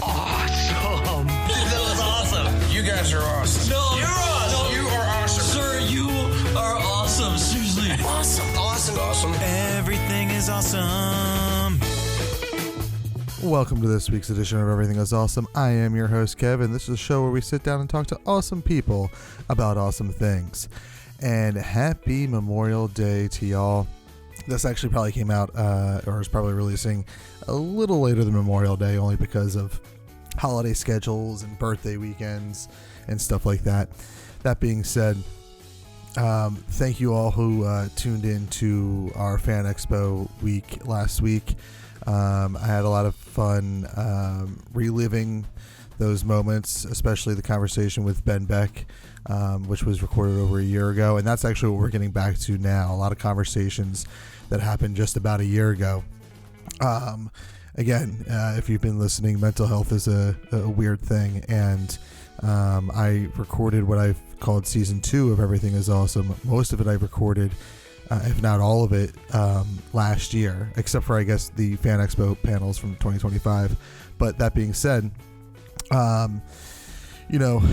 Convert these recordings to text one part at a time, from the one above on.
Awesome. That was awesome. You guys are awesome. No, you're awesome. You are awesome. Sir, you are awesome. Seriously. Awesome. Awesome. Awesome. Everything is awesome. Welcome to this week's edition of Everything is Awesome. I am your host, Kevin. This is a show where we sit down and talk to awesome people about awesome things. And happy Memorial Day to y'all. This actually probably came out, or is probably releasing a little later than Memorial Day, only because of holiday schedules and birthday weekends and stuff like that. That being said, thank you all who tuned in to our Fan Expo week last week. I had a lot of fun reliving those moments, especially the conversation with Ben Beck, which was recorded over a year ago. And that's actually what we're getting back to now. A lot of conversations that happened just about a year ago. Again, if you've been listening, mental health is a weird thing. And I recorded what I've called season 2 of Everything is Awesome. Most of it I've recorded, if not all of it, last year, except for, I guess, the Fan Expo panels from 2025. But that being said, I don't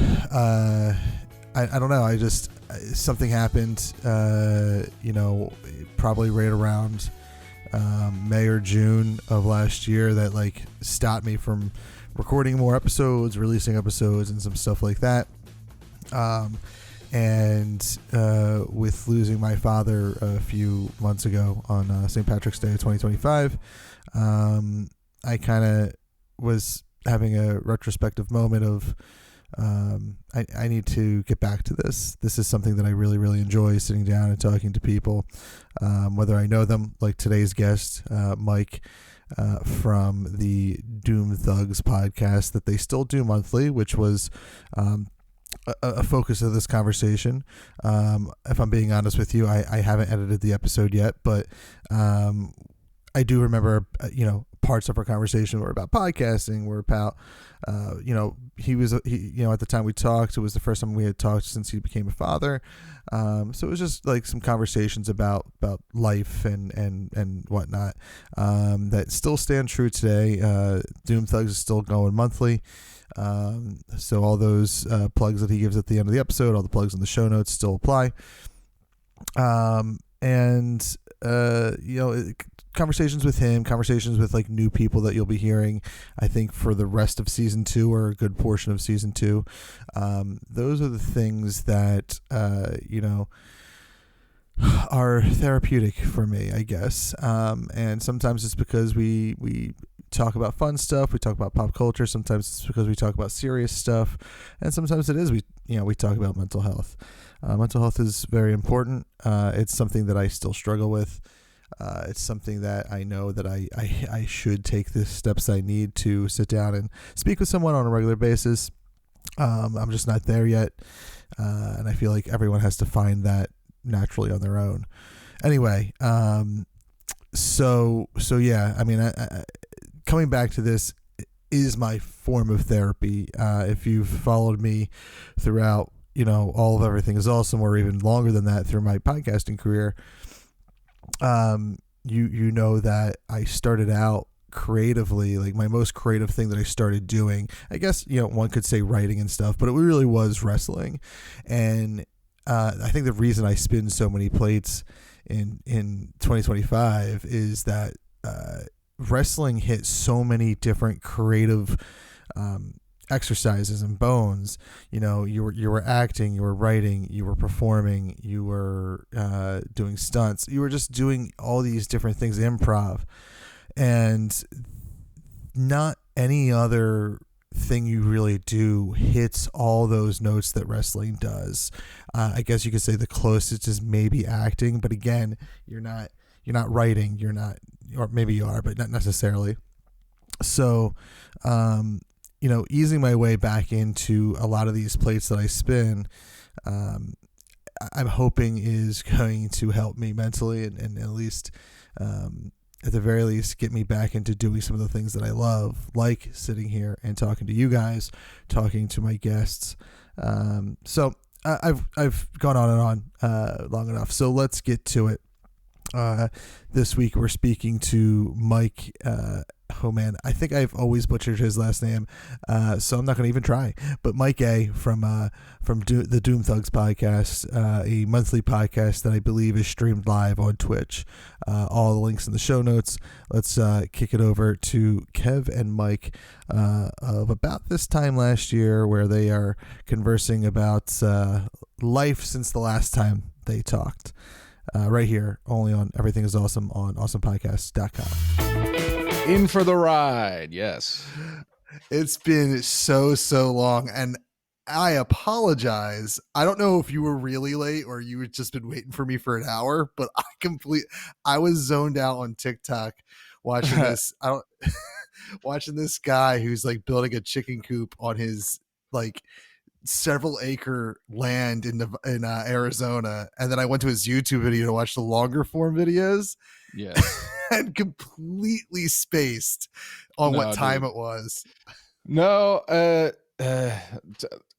know. I just, something happened, probably right around May or June of last year that like stopped me from recording more episodes, releasing episodes, and some stuff like that. And with losing my father a few months ago on St. Patrick's Day of 2025, I kind of was having a retrospective moment of I need to get back to this. This is something that I really, really enjoy, sitting down and talking to people, whether I know them, like today's guest, Mike, from the Doom Thugs podcast that they still do monthly, which was a focus of this conversation. If I'm being honest with you, I haven't edited the episode yet, but I do remember, parts of our conversation were about podcasting, were about, he at the time we talked, it was the first time we had talked since he became a father. So it was just like some conversations about life and whatnot, that still stand true today. Doom Thugs is still going monthly. So all those plugs that he gives at the end of the episode, all the plugs in the show notes still apply. Conversations with him, conversations with like new people that you'll be hearing, I think, for the rest of season 2 or a good portion of season 2. Those are the things that, are therapeutic for me, I guess. And sometimes it's because we talk about fun stuff, we talk about pop culture. Sometimes it's because we talk about serious stuff, and sometimes it is we talk about mental health. Mental health is very important. It's something that I still struggle with. It's something that I know that I should take the steps I need to sit down and speak with someone on a regular basis. I'm just not there yet, and I feel like everyone has to find that naturally on their own. Anyway, so yeah, I mean, I coming back to this is my form of therapy. If you've followed me throughout, all of Everything is Awesome, or even longer than that through my podcasting career, you know that I started out creatively, like my most creative thing that I started doing, I guess, one could say writing and stuff, but it really was wrestling. And I think the reason I spin so many plates in 2025 is that wrestling hit so many different creative exercises and bones. You were acting, you were writing, you were performing, you were doing stunts, you were just doing all these different things, improv, and not any other thing you really do hits all those notes that wrestling does. I guess you could say the closest is maybe acting, but again, you're not writing, you're not, or maybe you are, but not necessarily. So easing my way back into a lot of these plates that I spin, I'm hoping is going to help me mentally and at least, at the very least, get me back into doing some of the things that I love, like sitting here and talking to you guys, talking to my guests. So I've gone on and on long enough. So let's get to it. This week we're speaking to Mike oh man, I think I've always butchered his last name, so I'm not going to even try. But Mike A from the Doom Thugs podcast, a monthly podcast that I believe is streamed live on Twitch. All the links in the show notes. Let's kick it over to Kev and Mike of about this time last year, where they are conversing about life since the last time they talked. Right here, only on Everything is Awesome on awesomepodcast.com. In for the ride, yes. It's been so long, and I apologize. I don't know if you were really late or you had just been waiting for me for an hour, but I was zoned out on TikTok watching this. Watching this guy who's like building a chicken coop on his like several acre land in Arizona, and then I went to his YouTube video to watch the longer form videos. Yes. And completely spaced on what time it was. No,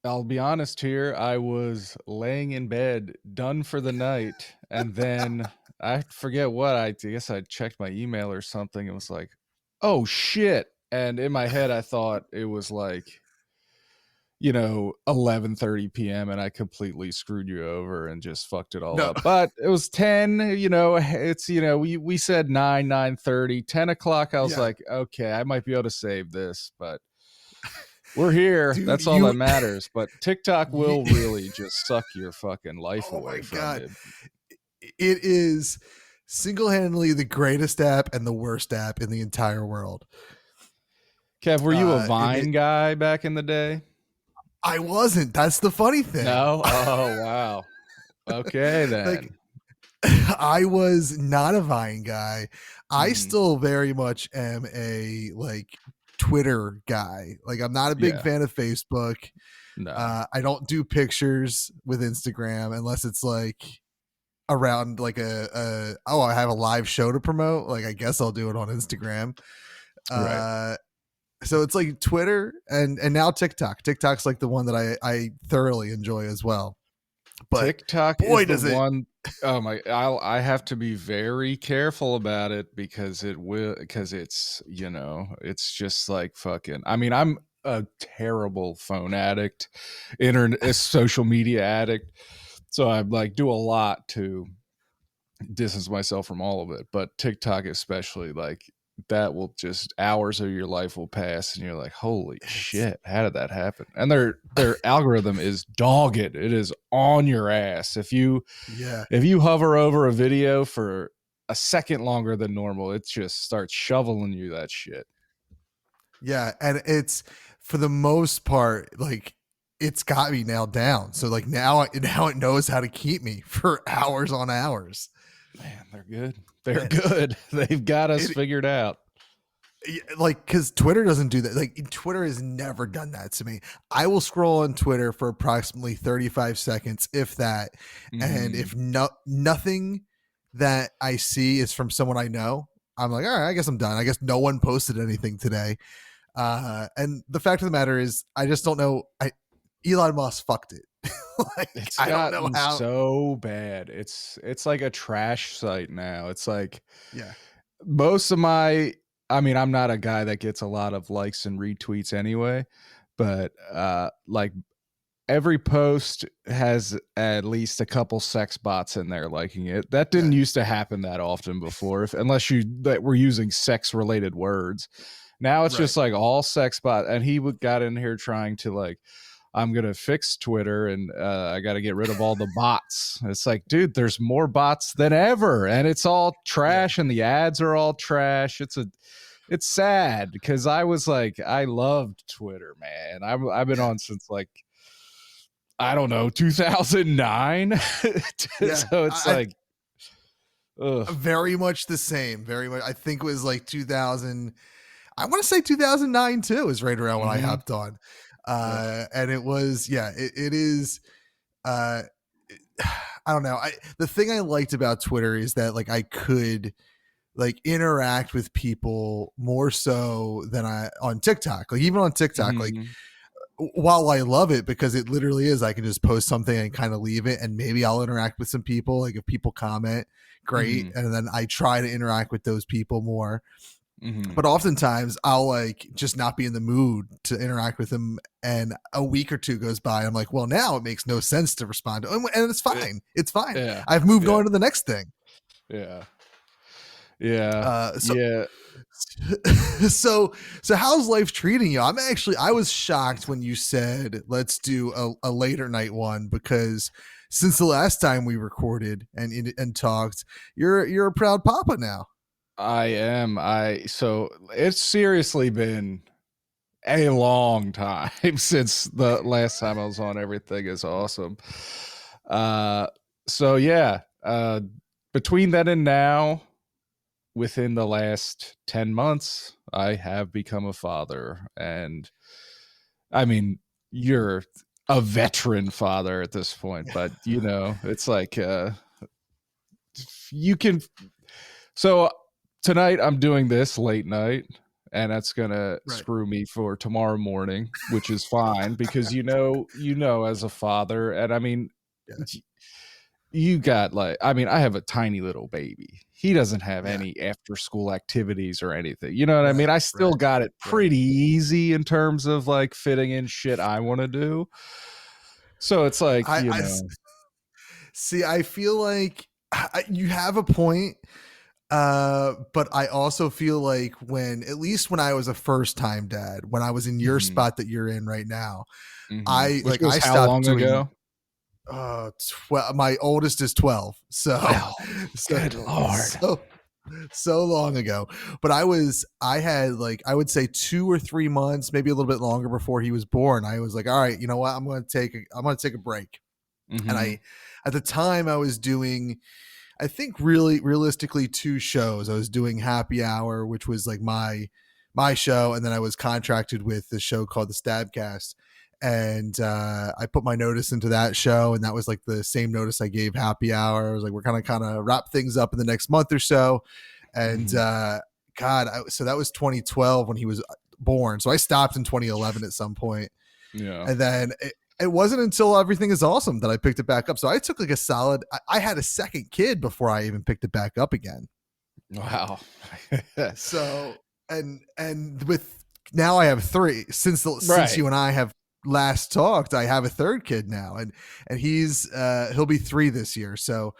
I'll be honest here. I was laying in bed, done for the night, and then I forget what. I guess I checked my email or something. It was like, oh shit. And in my head, I thought it was like, 11:30 p.m. and I completely screwed you over and just fucked it all up. But it was 10, it's, we said 9:30, 10 o'clock. I was like, okay, I might be able to save this, but we're here. Dude, that's all that matters. But TikTok will really just suck your fucking life away from it. It is single-handedly the greatest app and the worst app in the entire world. Kev, were you a Vine guy back in the day? I wasn't. That's the funny thing. No? Oh, wow. Okay, then. I was not a Vine guy. I still very much am a Twitter guy. I'm not a big fan of Facebook. No. I don't do pictures with Instagram unless it's around I have a live show to promote. I guess I'll do it on Instagram. Right. So it's Twitter and now TikTok. TikTok's the one that I thoroughly enjoy as well. But TikTok is the one. Oh my! I have to be very careful about it because it's it's just fucking. I mean, I'm a terrible phone addict, internet, social media addict. So I do a lot to distance myself from all of it. But TikTok especially, that will just hours of your life will pass and you're like, holy shit, how did that happen? And their algorithm is dogged. It is on your ass. If you hover over a video for a second longer than normal, it just starts shoveling you that shit. Yeah, and it's for the most part it's got me nailed down. So now it knows how to keep me for hours on hours. Man, they're good. They're good. They've got us figured out. Because Twitter doesn't do that. Twitter has never done that to me. I will scroll on Twitter for approximately 35 seconds, if that. And if nothing that I see is from someone I know, I'm like, all right, I guess I'm done. I guess no one posted anything today. And the fact of the matter is, I just don't know. Elon Musk fucked it. It's I don't know how so bad. It's like a trash site now. It's most of I'm not a guy that gets a lot of likes and retweets anyway, but every post has at least a couple sex bots in there liking it. That didn't used to happen that often before, unless we're using sex related words. Now it's just all sex bot. And he got in here trying to I'm going to fix Twitter and I got to get rid of all the bots. It's dude, there's more bots than ever and it's all trash and the ads are all trash. It's sad because I was I loved Twitter, man. I've been on since I don't know, 2009. So it's very much the same. Very much. I think it was 2000. I want to say 2009 too is right around when I hopped on. And it was, it is, I don't know. The thing I liked about Twitter is that I could interact with people more so than on TikTok. Even on TikTok, while I love it because it literally is, I can just post something and kind of leave it and maybe I'll interact with some people. If people comment, great. And then I try to interact with those people more. Mhm. But oftentimes I'll like just not be in the mood to interact with him, and a week or two goes by. I'm like, well, now it makes no sense to respond to him, and it's fine. It's fine. Yeah. I've moved Yeah. on to the next thing. Yeah. Yeah. So Yeah. so how's life treating you? I was shocked when you said let's do a later night one, because since the last time we recorded and talked, you're a proud papa now. I am. So it's seriously been a long time since the last time I was on Everything Is Awesome. So yeah, between then and now, within the last 10 months, I have become a father. And I mean, you're a veteran father at this point, but you know, it's like you can. So tonight I'm doing this late night, and that's gonna Right. screw me for tomorrow morning, which is fine because you know, as a father, and I mean, Yeah. you got like, I mean, I have a tiny little baby. He doesn't have Yeah. any after school activities or anything. You know what I mean? Right, I still right, got it right. pretty easy in terms of like fitting in shit I want to do. So it's like, you know, See, I feel like you have a point, but I also feel like at least when I was a first time dad, when I was in your Mhm. spot that you're in right now, Which was I how stopped long doing. ago? My oldest is 12, so Wow, good Lord. so long ago. But I had like, I would say 2 or 3 months, maybe a little bit longer before he was born. I was like, all right, you know what, I'm gonna take a break. And Mhm. at the time I was doing, I think really realistically 2 shows. I was doing Happy Hour, which was like my show, and then I was contracted with this show called the Stabcast. And I put my notice into that show, and that was like the same notice I gave Happy Hour. I was like, we're kind of wrap things up in the next month or so. And Mhm. so that was 2012 when he was born. So I stopped in 2011 at some point, Yeah. and then it wasn't until Everything Is Awesome that I picked it back up. So I took like a solid. I had a second kid before I even picked it back up again. Wow. So and with now I have 3 since Right. you and I have last talked. I have a third kid now, and he's he'll be 3 this year. So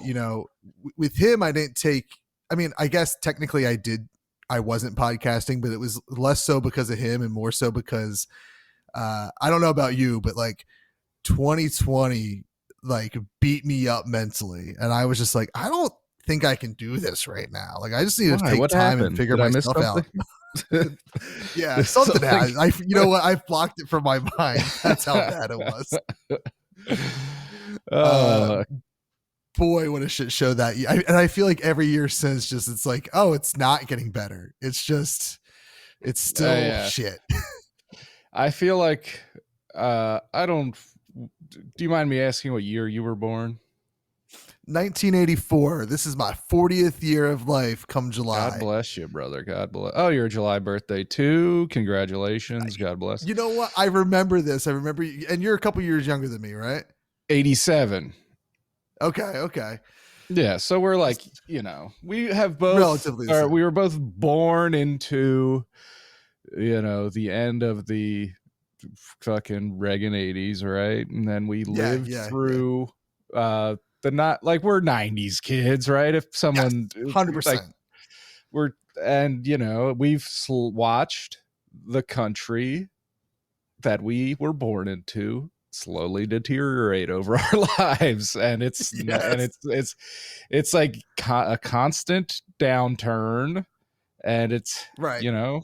you know, with him I didn't take. I mean, I guess technically I did. I wasn't podcasting, but it was less so because of him and more so because I don't know about you, but like 2020 like beat me up mentally, and I was just like, I don't think I can do this right now. Like, I just need to Why? take What time and happened? figure Did I miss myself out. something? Yeah, There's something something- has. You know what? I've blocked it from my mind. That's how bad it was. Uh, Boy, what a shit show that year. And I feel like every year since, just it's like, oh, it's not getting better. It's just, it's still yeah. shit. I feel like I don't. Do you mind me asking what year you were born? 1984. This is my 40th year of life come July. God bless you, brother. God bless. Oh, you're a July birthday too. Congratulations. God bless. You know what? I remember this. I remember, and you're a couple years younger than me, right? 87. Okay. Yeah, so we're like, you know, we have both Relatively the same. we were both born into, you know, the end of the fucking Reagan 80s, right? And then we lived through the not like we're 90s kids, right? If someone 100%. like we're, and you know, we've watched the country that we were born into slowly deteriorate over our lives, and it's it's like a constant downturn, and it's right. You know,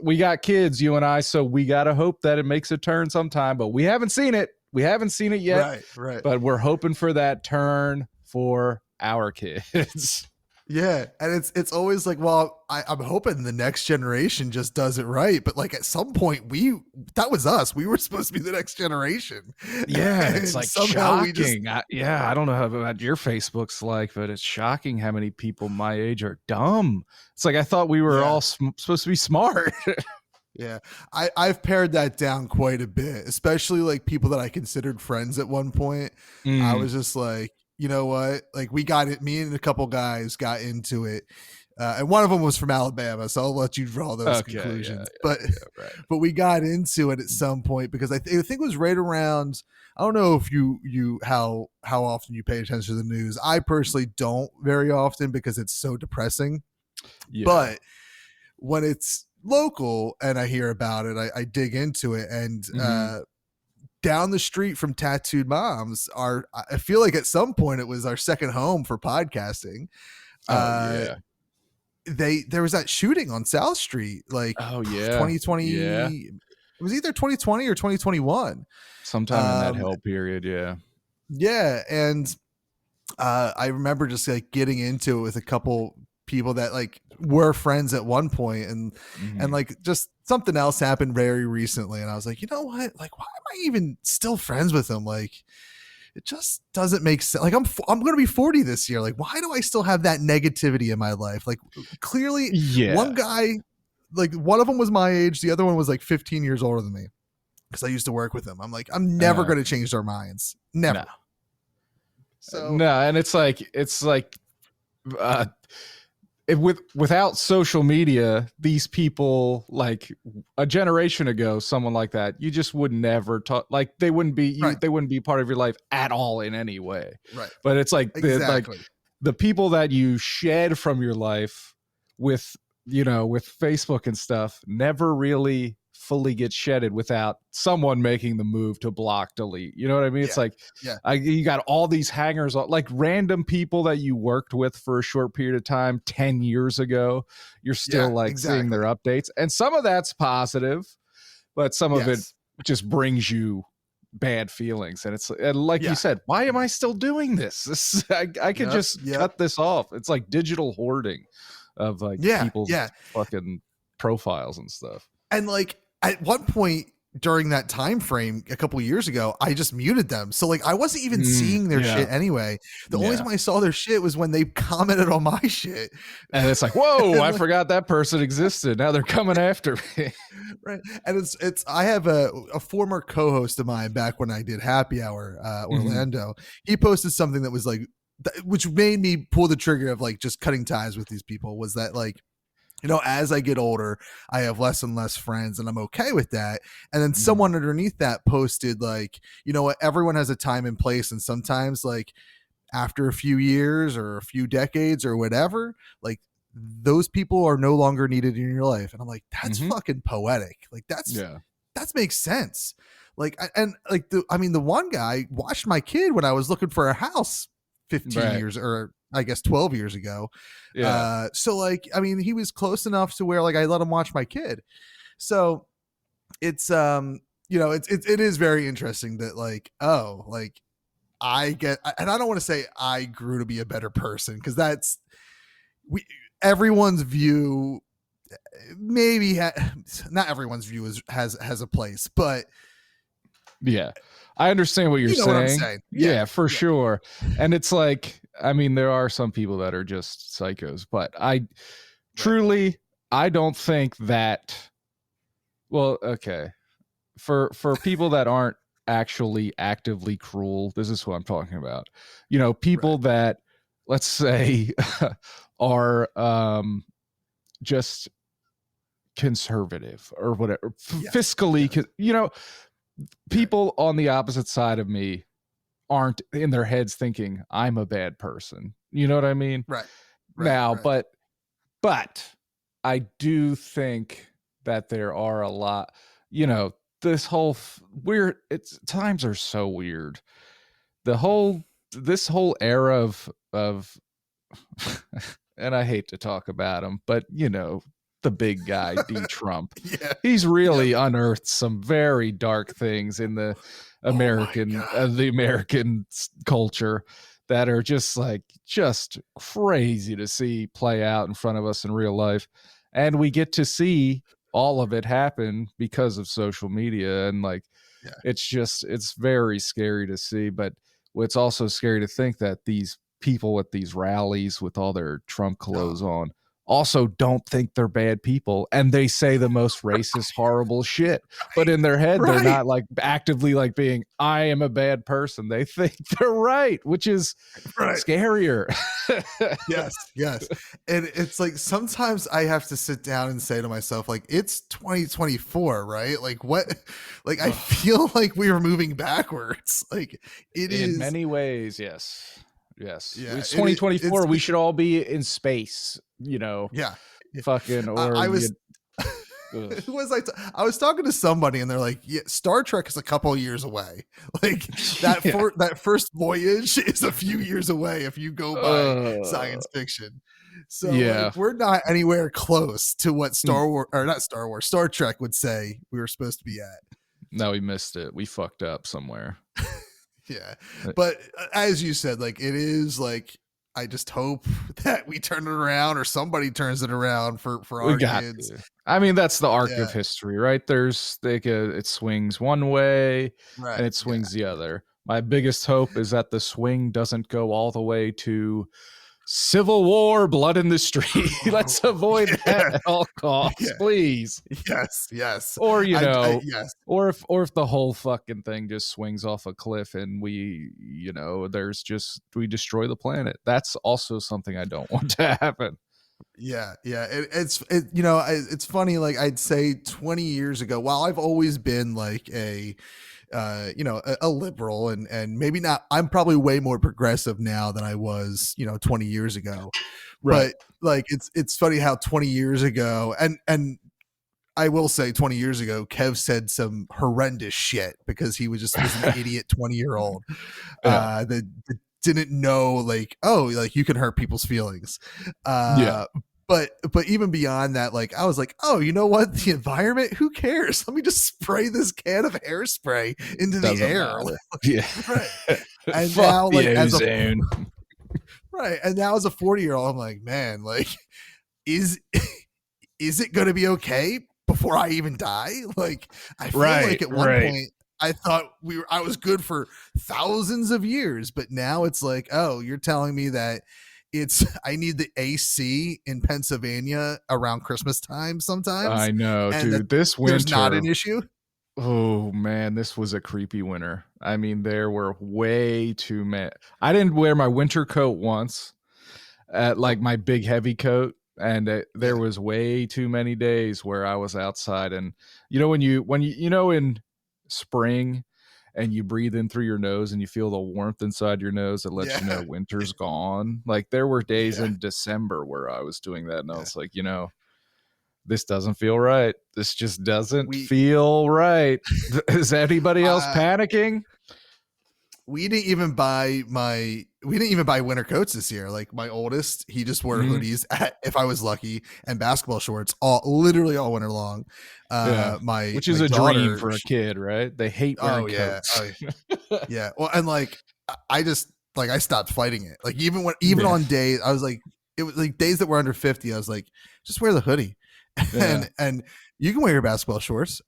we got kids, you and I, so we got to hope that it makes a turn sometime, but we haven't seen it yet. Right. But we're hoping for that turn for our kids. Yeah, and it's always like, well, I'm hoping the next generation just does it right, but like at some point that was us. We were supposed to be the next generation. Yeah, it's like somehow shocking. I don't know how about your Facebook's like, but it's shocking how many people my age are dumb. It's like I thought we were all supposed to be smart. Yeah, I've pared that down quite a bit, especially like people that I considered friends at one point. I was just like, you know what? Like we got it. Me and a couple guys got into it And one of them was from Alabama, so I'll let you draw those Okay, conclusions. yeah, right. But we got into it at some point because I think it was right around. I don't know if you how often you pay attention to the news. I personally don't very often because it's so depressing. Yeah. But when it's local and I hear about it, I dig into it. And down the street from Tattooed Moms, I feel like at some point it was our second home for podcasting. There was that shooting on South Street, like 2020. Yeah. It was either 2020 or 2021. Sometime in that hell period. Yeah. And I remember just like getting into it with a couple people that like were friends at one point, and like just something else happened very recently, and I was like, you know what, like why am I even still friends with them? Like it just doesn't make sense. Like I'm going to be 40 this year. Like why do I still have that negativity in my life? Like clearly one guy, like one of them was my age, the other one was like 15 years older than me because I used to work with them. I'm like, I'm never going to change their minds. Never. No. So no, and it's like without social media, these people, like a generation ago, someone like that, you just would never talk. Like they wouldn't be they wouldn't be part of your life at all in any way. Right. But it's like exactly. the people that you shed from your life with Facebook and stuff never really fully get shedded without someone making the move to block, delete. You know what I mean? It's like, you got all these hangers on, like random people that you worked with for a short period of time 10 years ago. You're still seeing their updates. And some of that's positive, but some of it just brings you bad feelings. And it's like you said, why am I still doing this? I could just cut this off. It's like digital hoarding of like people's fucking profiles and stuff. And like at one point during that time frame a couple of years ago, I just muted them. So like I wasn't even seeing their shit anyway. The only time I saw their shit was when they commented on my shit. And it's like, whoa, I forgot that person existed. Now they're coming after me. Right. And it's I have a former co-host of mine back when I did Happy Hour, Orlando. He posted something that was like, which made me pull the trigger of like just cutting ties with these people, was that like, you know, as I get older, I have less and less friends, and I'm okay with that. And then someone underneath that posted like, you know what, everyone has a time and place. And sometimes like after a few years or a few decades or whatever, like those people are no longer needed in your life. And I'm like, that's fucking poetic. Like that makes sense. Like, and like, the one guy watched my kid when I was looking for a house 15 years or I guess 12 years ago. So like, I mean, he was close enough to where like I let him watch my kid. So it's, you know, it is very interesting that like, oh, like I get, and I don't want to say I grew to be a better person, 'cause that's everyone's view, maybe not everyone's view has a place, but I understand what you're saying. What I'm saying. Yeah, for sure. And it's like, I mean, there are some people that are just psychos, but truly, I don't think that, well, okay. For people that aren't actually actively cruel, this is what I'm talking about. You know, people that, let's say, are just conservative or whatever, fiscally, you know, people on the opposite side of me aren't in their heads thinking I'm a bad person. You know what I mean? Right. But I do think that there are a lot, you know, this whole times are so weird. This whole era of and I hate to talk about him, but you know, the big guy, D. Trump. He's really unearthed some very dark things in the American culture that are just crazy to see play out in front of us in real life. And we get to see all of it happen because of social media. And like, it's very scary to see, but it's also scary to think that these people at these rallies with all their Trump clothes on also don't think they're bad people, and they say the most racist, horrible shit. But in their head, they're not like actively like being, I am a bad person. They think they're right, which is scarier. Yes. And it's like sometimes I have to sit down and say to myself, like, it's 2024, right? Like what, like I feel like we are moving backwards. Like it is in many ways. Yes. Yeah, It's 2024. We should all be in space, Yeah. fucking, or I was who was I was talking to somebody and they're like, yeah, Star Trek is a couple of years away. Like that that first voyage is a few years away if you go by science fiction. So like, we're not anywhere close to what Star Trek would say we were supposed to be at. No, we missed it. We fucked up somewhere. Yeah. But as you said, like it is like I just hope that we turn it around or somebody turns it around for our kids. I mean, that's the arc of history, right? There's it swings one way and it swings the other. My biggest hope is that the swing doesn't go all the way to Civil War, blood in the street. Let's avoid that at all costs, please. Yes. Or or if the whole fucking thing just swings off a cliff and we destroy the planet. That's also something I don't want to happen. Yeah. It's funny. Like I'd say 20 years ago, while I've always been like a liberal and maybe not, I'm probably way more progressive now than I was, 20 years ago. Right. But like, it's funny how 20 years ago and I will say 20 years ago, Kev said some horrendous shit because he was an idiot 20-year-old that didn't know like, oh, like you can hurt people's feelings. But even beyond that, like I was like, oh, you know what? The environment, who cares? Let me just spray this can of hairspray into the air. Right. And now, like and now as a 40-year-old, I'm like, man, like, is it going to be okay before I even die? Like, I feel like at one point I thought I was good for thousands of years, but now it's like, oh, you're telling me that I need the AC in Pennsylvania around Christmas time sometimes. I know, dude. This winter, there's not an issue. Oh man, this was a creepy winter. I mean, there were way too many. I didn't wear my winter coat once, like my big heavy coat, and there was way too many days where I was outside. And when you in spring and you breathe in through your nose and you feel the warmth inside your nose, it lets you know winter's gone. Like there were days in December where I was doing that, and I was like, this doesn't feel right. This just doesn't feel right. Is anybody else panicking? We didn't even buy winter coats this year. Like my oldest, he just wore hoodies if I was lucky, and basketball shorts literally all winter long. Which is a dream for a kid, right? They hate wearing coats. Yeah. Well, and like I just like I stopped fighting it. Like even on days I was like, it was like days that were under 50. I was like, just wear the hoodie, and you can wear your basketball shorts.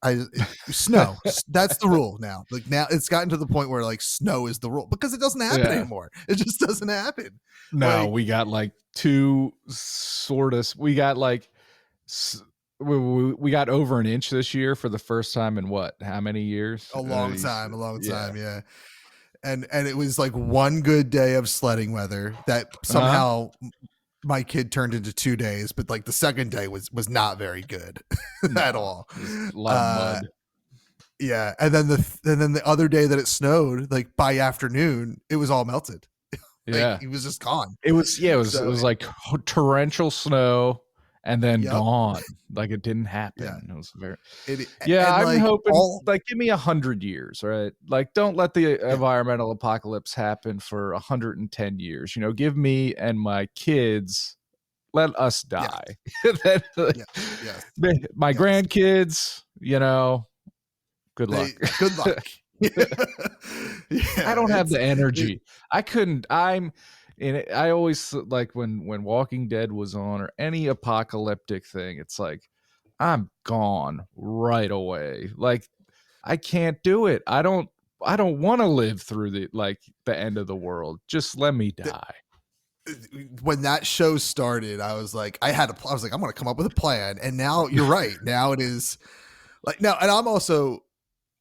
Snow. That's the rule now. Like now it's gotten to the point where like snow is the rule because it doesn't happen anymore. It just doesn't happen. No, we got like two we got like we got over an inch this year for the first time in how many years? A long time. Yeah. And it was like one good day of sledding weather that somehow my kid turned into 2 days, but like the second day was not very good at all. A lot of mud. Yeah. And then the other day that it snowed, like by afternoon, it was all melted. It was just gone. It was like torrential snow and then gone. Like it didn't happen. It was very I'm like hoping give me 100 years, right? Like don't let the environmental apocalypse happen for 110 years. Give me and my kids, let us die. My grandkids, good luck. Good luck. I don't have the energy. I couldn't. I always like when Walking Dead was on or any apocalyptic thing, it's like I'm gone right away. Like I can't do it. I don't want to live through the end of the world. Just let me die. when that show started, I was like, I was like, I'm going to come up with a plan. And now you're right. Now it is like, now, and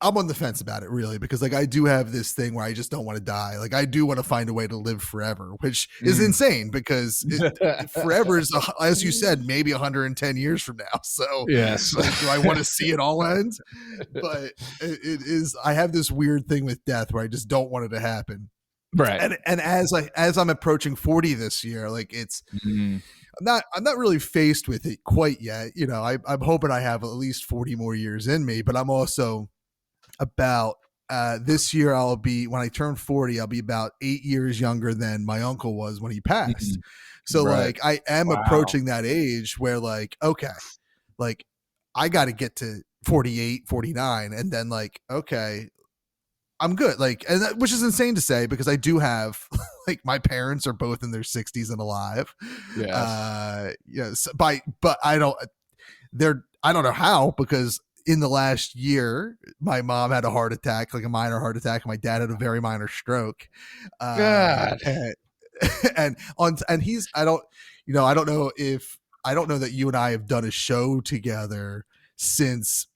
I'm on the fence about it really, because like I do have this thing where I just don't want to die. Like I do want to find a way to live forever, which is insane because forever is, as you said, maybe 110 years from now. So yes, like, do I want to see it all end? But it is, I have this weird thing with death where I just don't want it to happen. right. And as I'm approaching 40 this year, like it's, I'm not really faced with it quite yet. You know, I'm hoping I have at least 40 more years in me, but I'm also about this year when I turn 40, I'll be about 8 years younger than my uncle was when he passed. So like I am approaching that age where like, okay, like I got to get to 48, 49 and then like, okay, I'm good. Like, and which is insane to say because I do have like my parents are both in their 60s and alive. Yes. Yes, but I don't know how, because in the last year, my mom had a heart attack, like a minor heart attack. And my dad had a very minor stroke. God. And I don't know that you and I have done a show together since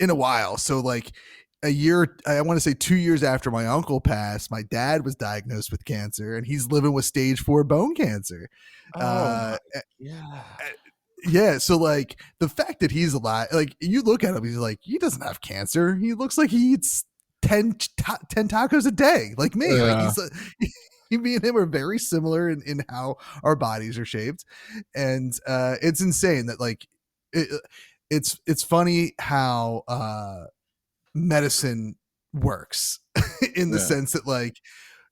in a while. So like I want to say 2 years after my uncle passed, my dad was diagnosed with cancer and he's living with stage 4 bone cancer. Yeah. Yeah, so like the fact that he's alive, like you look at him, he's like, he doesn't have cancer. He looks like he eats 10 tacos a day, like me. Yeah. Like me and him are very similar in how our bodies are shaped, and it's insane that like it's funny how medicine works in the sense that like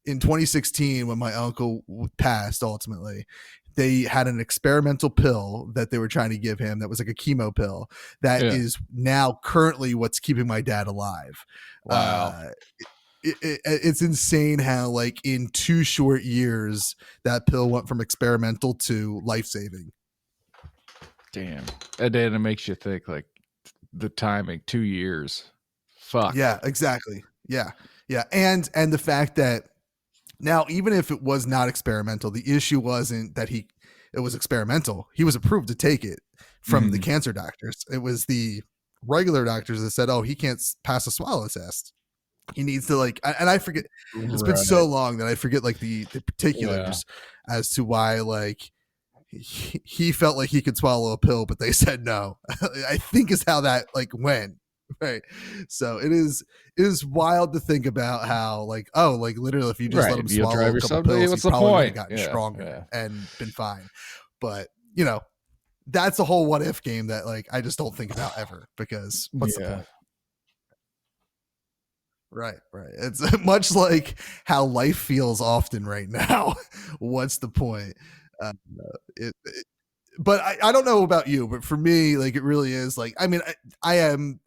in 2016 when my uncle passed ultimately, they had an experimental pill that they were trying to give him that was like a chemo pill that is now currently what's keeping my dad alive. Wow. It's insane how like in 2 short years that pill went from experimental to life-saving. Damn. And then it makes you think like the timing, 2 years. Fuck. Yeah, exactly. Yeah. And the fact that now, even if it was not experimental, the issue wasn't that it was experimental. He was approved to take it from the cancer doctors. It was the regular doctors that said, oh, he can't pass a swallow test. He needs to like, and I forget, it's been so long that I forget like the particulars as to why like he felt like he could swallow a pill, but they said no. I think is how that like went. Right. So it is wild to think about how like, oh, like literally if you just let him swallow a couple pills, what's he the probably would point? have gotten stronger and been fine. But you know, that's a whole what if game that like I just don't think about ever, because what's the point? Right. It's much like how life feels often right now. What's the point? But I don't know about you, but for me, like it really is like, I mean, I am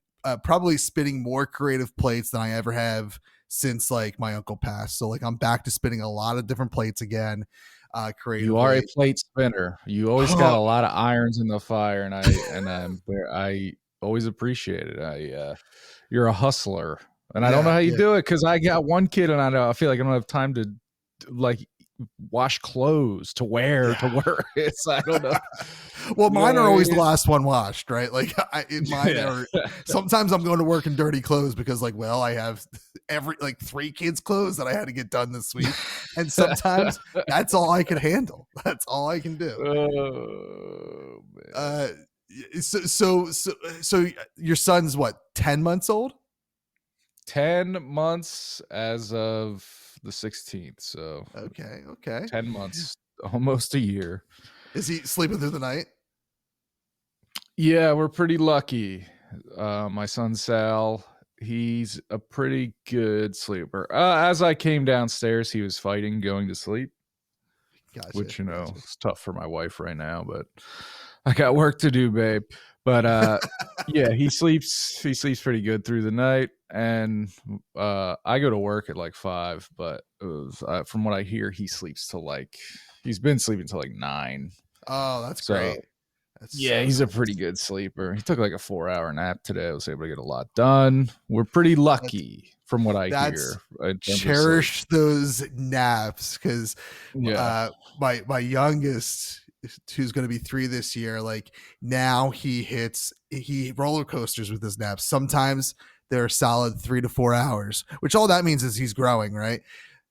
probably spinning more creative plates than I ever have since like my uncle passed. So like I'm back to spinning a lot of different plates again. Creatively. You are a plate spinner. You always got a lot of irons in the fire, and I always appreciate it. You're a hustler, and I don't know how you do it because I got one kid, and I feel like I don't have time to like wash clothes to wear it. I don't know. Well, mine are always the last one washed, right? Like mine are sometimes I'm going to work in dirty clothes because like, well, I have like 3 kids' clothes that I had to get done this week. And sometimes that's all I can handle. That's all I can do. Oh, man. So your son's what, 10 months old? 10 months as of the 16th. So okay. 10 months, almost a year. Is he sleeping through the night? Yeah, we're pretty lucky. My son Sal, he's a pretty good sleeper. As I came downstairs, he was fighting going to sleep. Gotcha, which is tough for my wife right now, but I got work to do, babe. But yeah, he sleeps pretty good through the night, and I go to work at like 5, but from what I hear, he's been sleeping till like 9. Oh, that's great. He's a pretty good sleeper. He took like a 4-hour nap today. I was able to get a lot done. We're pretty lucky from what I That's hear. In terms of sleep. cherish those naps because Yeah. my youngest, who's going to be 3 this year, like now he roller coasters with his naps. Sometimes they're a solid 3 to 4 hours, which all that means is he's growing, right?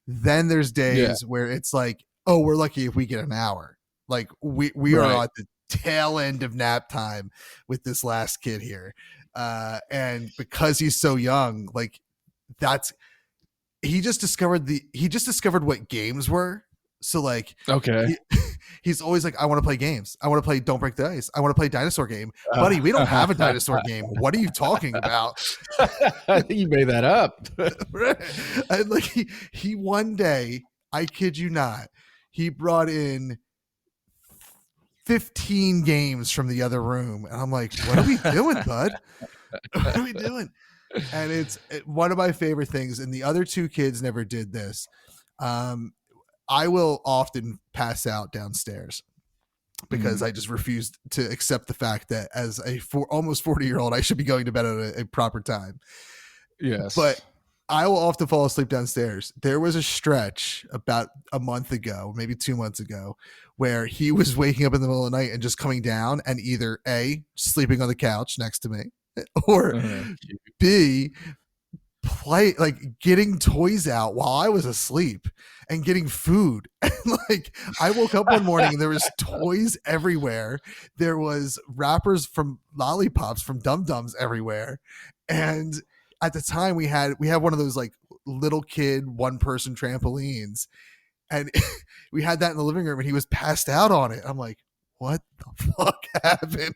Then there's Yeah. days where it's like, oh, we're lucky if we get an hour. Like we are Right. at the tail end of nap time with this last kid here. And because he's so young, like that's he just discovered what games were. So like Okay. he's always like, I want to play games. I want to play Don't Break the Ice. I want to play dinosaur game. Buddy, we don't have a dinosaur game. What are you talking about? I think you made that up. And like he one day, I kid you not, he brought in 15 games from the other room. And I'm like, what are we doing, bud? What are we doing? And it's one of my favorite things. And the other 2 kids never did this. I will often pass out downstairs because I just refused to accept the fact that as a almost 40-year-old, I should be going to bed at a proper time. Yes. But I will often fall asleep downstairs. There was a stretch about a month ago, maybe 2 months ago, where he was waking up in the middle of the night and just coming down and either A, sleeping on the couch next to me, or B, getting toys out while I was asleep and getting food. And like I woke up one morning and there was toys everywhere. There was wrappers from lollipops from Dum Dums everywhere. And at the time we had one of those like little kid 1-person trampolines, and we had that in the living room and he was passed out on it. I'm like, what the fuck happened?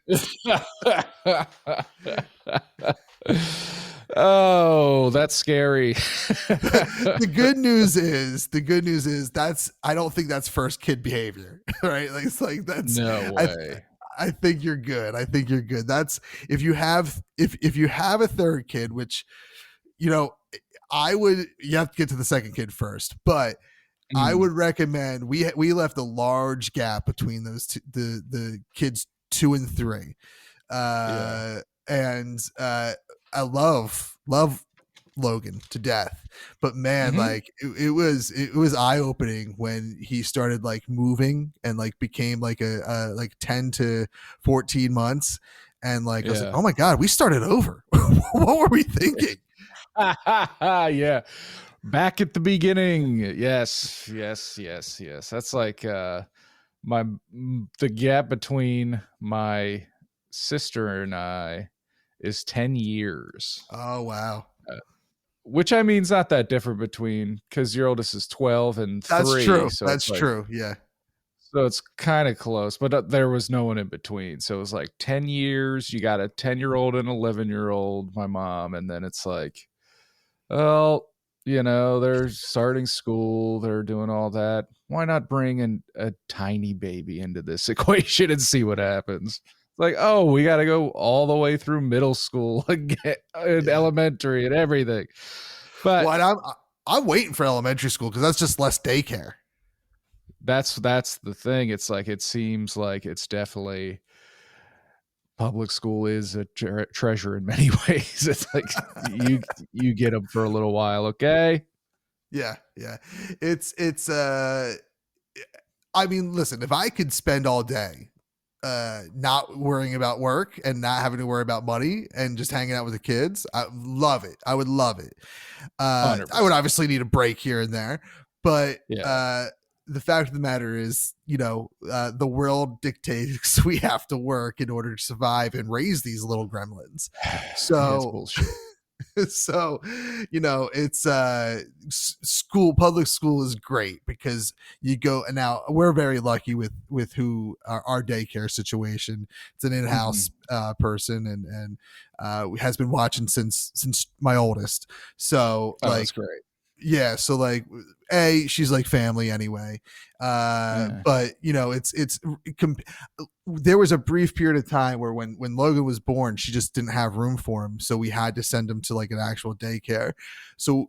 Oh, that's scary. The good news is I don't think that's first kid behavior, right? Like it's like that's no way. I think you're good. That's if you have a third kid, which you have to get to the second kid first, but I would recommend we left a large gap between those two, the kids 2 and 3. And I love Logan to death, but man, like it was eye opening when he started like moving and like became like a like 10 to 14 months. And like, I was like, oh my God, we started over. What were we thinking? Yeah. Back at the beginning. Yes. That's like, the gap between my sister and I is 10 years. Oh, wow. Which I mean is not that different between, because your oldest is 12 and 3. That's true. So That's like, true. Yeah. So it's kind of close, but there was no one in between. So it was like 10 years. You got a 10-year-old and 11-year-old, my mom. And then it's like, well, they're starting school. They're doing all that. Why not bring a tiny baby into this equation and see what happens? Like, oh, we got to go all the way through middle school again, and elementary and everything. But I'm waiting for elementary school because that's just less daycare. That's the thing. It's like, it seems like it's definitely public school is a treasure in many ways. It's like you get them for a little while. Okay. Yeah. It's I mean, listen, if I could spend all day not worrying about work and not having to worry about money and just hanging out with the kids, I love it. I would love it. I would obviously need a break here and there, but the fact of the matter is, the world dictates we have to work in order to survive and raise these little gremlins. So so it's public school is great because you go, and now we're very lucky with who our daycare situation. It's an in-house person and has been watching since my oldest. So that's great. Yeah, so like she's like family anyway. But there was a brief period of time where when Logan was born, she just didn't have room for him, so we had to send him to like an actual daycare. So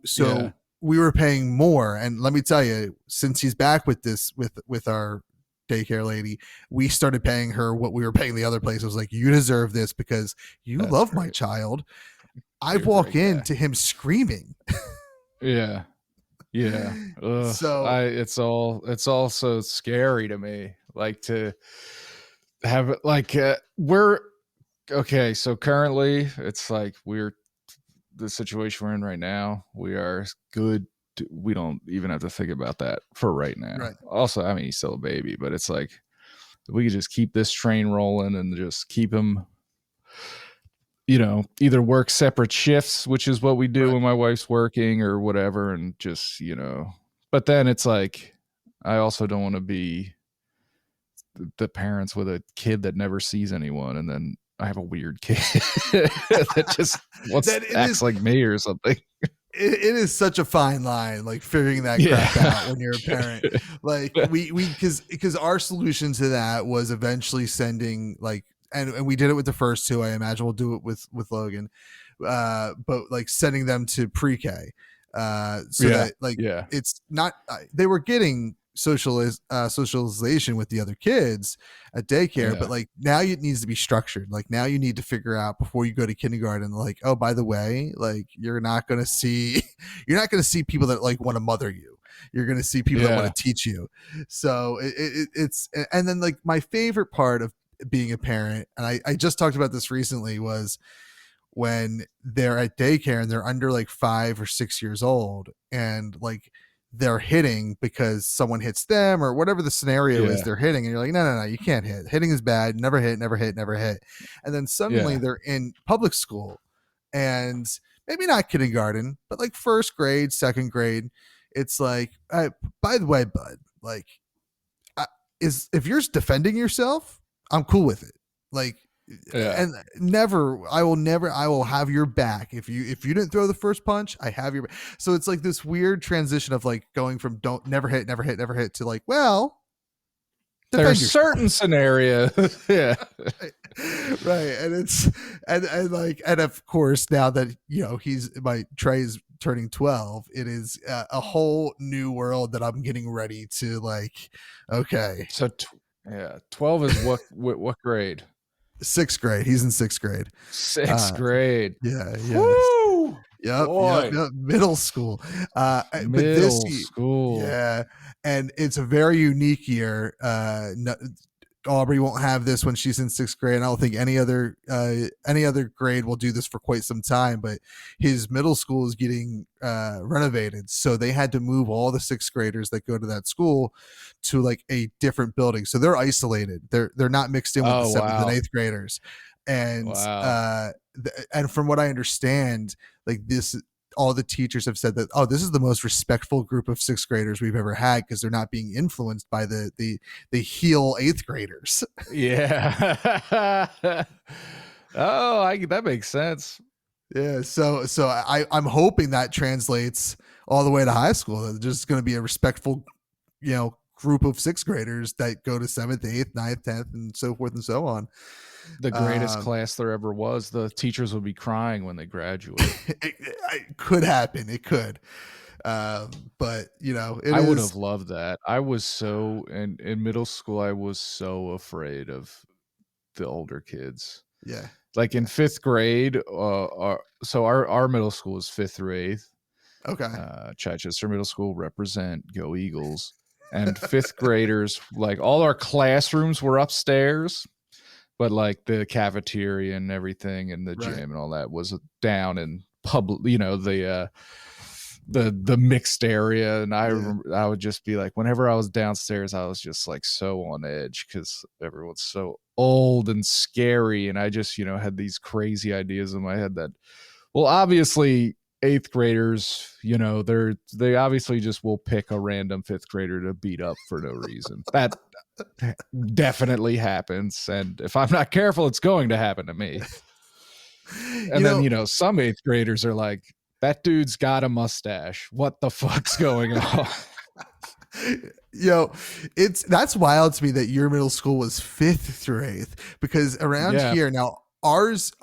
we were paying more, and let me tell you, since he's back with our daycare lady, we started paying her what we were paying the other place. I was like, you deserve this because you love my child. I You're a walk great guy. into him screaming. Yeah. Yeah. Ugh. So It's all so scary to me. Like to have it like we're okay. So currently it's like we're the situation we're in right now. We are good. We don't even have to think about that for right now. right. Also, I mean, he's still a baby, but it's like we could just keep this train rolling and just keep him, either work separate shifts, which is what we do Right. when my wife's working or whatever. And just, but then it's like, I also don't want to be the parents with a kid that never sees anyone. And then I have a weird kid that just That it acts is like me or something. it is such a fine line, like figuring that crap out when you're a parent. Like we because our solution to that was eventually sending like and we did it with the first two. I imagine we'll do it with Logan. But like sending them to pre-K. So Yeah. that like Yeah. it's not they were getting socialization with the other kids at daycare, Yeah. but like now it needs to be structured. Like now you need to figure out before you go to kindergarten, like, oh, by the way, like you're not going to see people that like want to mother you. You're going to see people that want Yeah. to teach you. So it's and then like my favorite part of being a parent, and I just talked about this recently, was when they're at daycare and they're under like 5 or 6 years old and like they're hitting because someone hits them or whatever the scenario is, Yeah. they're hitting and you're like, no, you can't hit. Hitting is bad. Never hit, never hit, never hit. And then suddenly Yeah. they're in public school and maybe not kindergarten, but like first grade, second grade. It's like, by the way, bud, like if you're defending yourself, I'm cool with it. Like, Yeah. and I will have your back. If you didn't throw the first punch, I have your back. So it's like this weird transition of like going from never hit to like, well, There's yourself. certain scenarios. Yeah. Right. And it's and like and of course now that Trey's turning 12, it is a whole new world that I'm getting ready to like, okay. So 12 is what grade? 6th grade. He's in 6th grade. 6th grade. Yeah. Woo! Yep. Middle school. Middle school. Yeah. And it's a very unique year. Aubrey won't have this when she's in 6th grade. I don't think any other grade will do this for quite some time, but his middle school is getting renovated. So they had to move all the 6th graders that go to that school to like a different building. So they're isolated. They're not mixed in with the 7th and 8th graders. And and from what I understand, like all the teachers have said that, oh, this is the most respectful group of 6th graders we've ever had because they're not being influenced by the heel 8th graders. Yeah. That makes sense. Yeah. So I'm hoping that translates all the way to high school. There's just going to be a respectful, group of 6th graders that go to 7th, 8th, 9th, 10th, and so forth and so on. The greatest class there ever was. The teachers would be crying when they graduate. It could happen. It could. But I would have loved that. I was so in middle school, I was so afraid of the older kids. Yeah. Like in 5th grade, our middle school is 5th through 8th. Okay. Chichester Middle School, represent, go Eagles. And 5th graders, like all our classrooms were upstairs, but like the cafeteria and everything and the gym and all that was down in public, the mixed area. And I remember I would just be like, whenever I was downstairs, I was just like so on edge because everyone's so old and scary. And I just, had these crazy ideas in my head that, well, obviously 8th graders, they obviously just will pick a random 5th grader to beat up for no reason. That definitely happens. And if I'm not careful, it's going to happen to me. And then, some 8th graders are like, that dude's got a mustache. What the fuck's going on? That's wild to me that your middle school was 5th through 8th because around here now, ours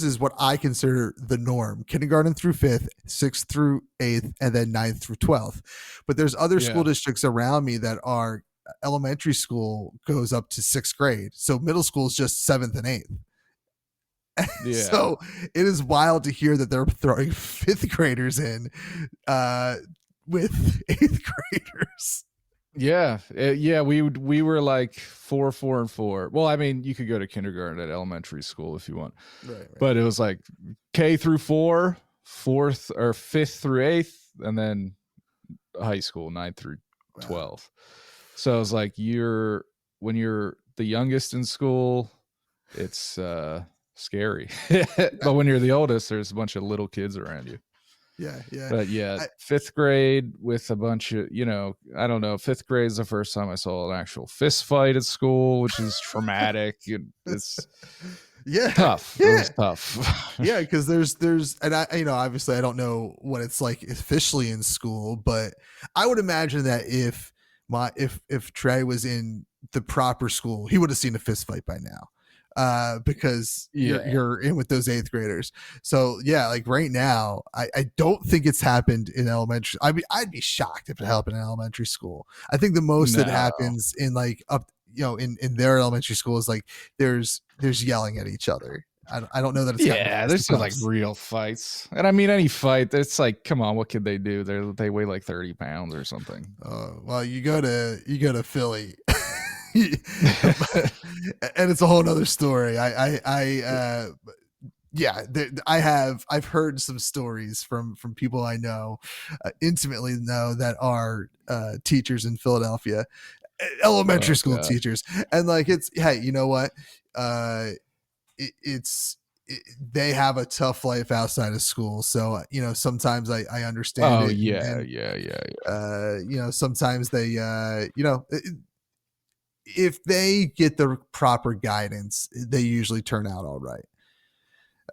is what I consider the norm: kindergarten through 5th, 6th through 8th, and then 9th through 12th. But there's other school districts around me that are elementary school goes up to 6th grade. So middle school is just 7th and 8th. Yeah. So it is wild to hear that they're throwing fifth graders in with eighth graders. Yeah, yeah, we were like 4, 4, and 4. Well, I mean, you could go to kindergarten at elementary school if you want, Right. but it was like K through 4, fourth or fifth through eighth, and then high school 9th through 12. So it's like when you're the youngest in school, it's scary, but when you're the oldest, there's a bunch of little kids around you. Yeah, yeah. But yeah, fifth grade with a bunch of, I don't know. Fifth grade is the first time I saw an actual fist fight at school, which is traumatic. It's tough. Yeah. It was tough. Yeah, because there's and I obviously I don't know what it's like officially in school, but I would imagine that if Trey was in the proper school, he would have seen a fist fight by now. Because you're in with those eighth graders. So yeah, like right now, I don't think it's happened in elementary. I'd be shocked if it happened in elementary school. I think the most that happens in like up, in their elementary school is like there's yelling at each other. I don't know that it's there's like real fights, and I mean any fight. It's like, come on, what could they do? They weigh like 30 pounds or something. Well, you go to Philly. And it's a whole nother story. I've heard some stories from people I know, intimately know, that are teachers in Philadelphia, elementary school teachers, and like hey, you know what? They have a tough life outside of school, so sometimes I understand. Oh it, yeah. Sometimes they if they get the proper guidance, they usually turn out all right.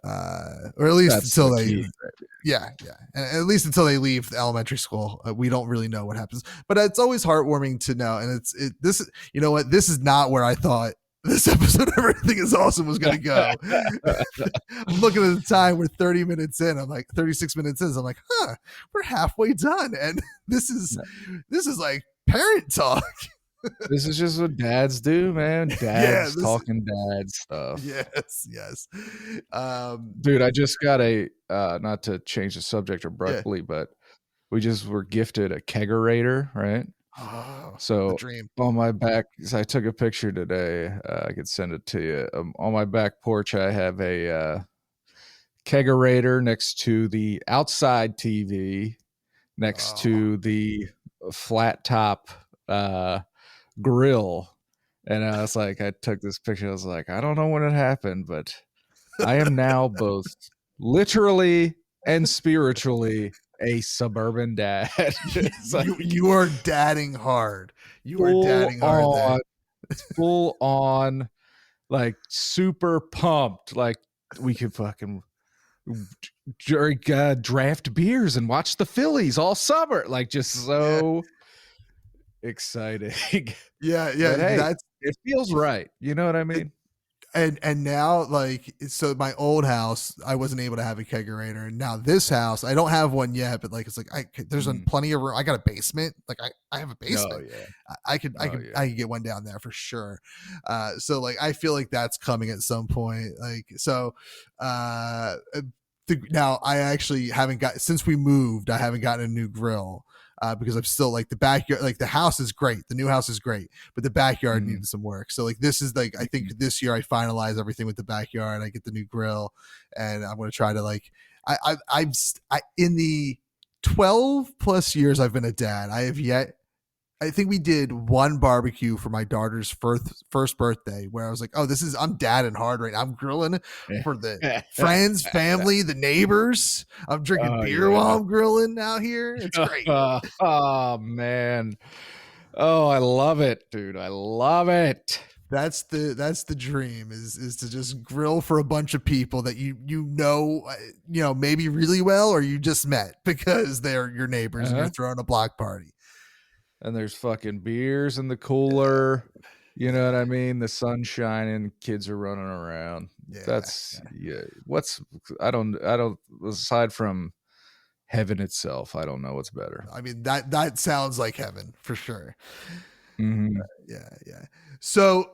Or at least until they, and at least until they leave elementary school, we don't really know what happens. But it's always heartwarming to know. And this, you know what? This is not where I thought this episode of Everything Is Awesome was going to go. I'm looking at the time. We're 30 minutes in. I'm like 36 minutes in. I'm like, we're halfway done, and this is like parent talk. This is just what dads do, man. Dads talking dad stuff. Yes. Dude, I just got not to change the subject abruptly, but we just were gifted a kegerator, right? Oh, so the dream. On my back, I took a picture today. I could send it to you. On my back porch, I have a kegerator next to the outside TV, next to the flat top grill, and I was like, I took this picture. I was like, I don't know when it happened, but I am now both literally and spiritually a suburban dad. Like, you are dadding hard. You are dadding hard. Full on, like super pumped. Like we could fucking drink draft beers and watch the Phillies all summer. Like just so exciting. Yeah. But hey, it feels right. You know what I mean? And now, like, so my old house, I wasn't able to have a kegerator, and now this house, I don't have one yet, but like, it's like there's plenty of room. I got a basement. Like I have a basement. Oh, yeah. I could get one down there for sure. So like, I feel like that's coming at some point. Like, so now I actually haven't since we moved, I haven't gotten a new grill. Because I'm still like the backyard, like the house is great. The new house is great, but the backyard needed some work. So like, this is like, I think this year I finalize everything with the backyard. I get the new grill, and I'm going to try to like, I in the 12 plus years I've been a dad, I think we did one barbecue for my daughter's first birthday where I was like, oh, I'm dadding hard right now. I'm grilling for the friends, family, the neighbors. I'm drinking beer while I'm grilling out here. It's great. Oh, man. Oh, I love it, dude. I love it. That's the dream is to just grill for a bunch of people that maybe really well, or you just met because they're your neighbors and you're throwing a block party. And there's fucking beers in the cooler. You know what I mean? The sun's shining, kids are running around. I don't aside from heaven itself, I don't know what's better. I mean, that sounds like heaven for sure. Mm-hmm. Yeah. So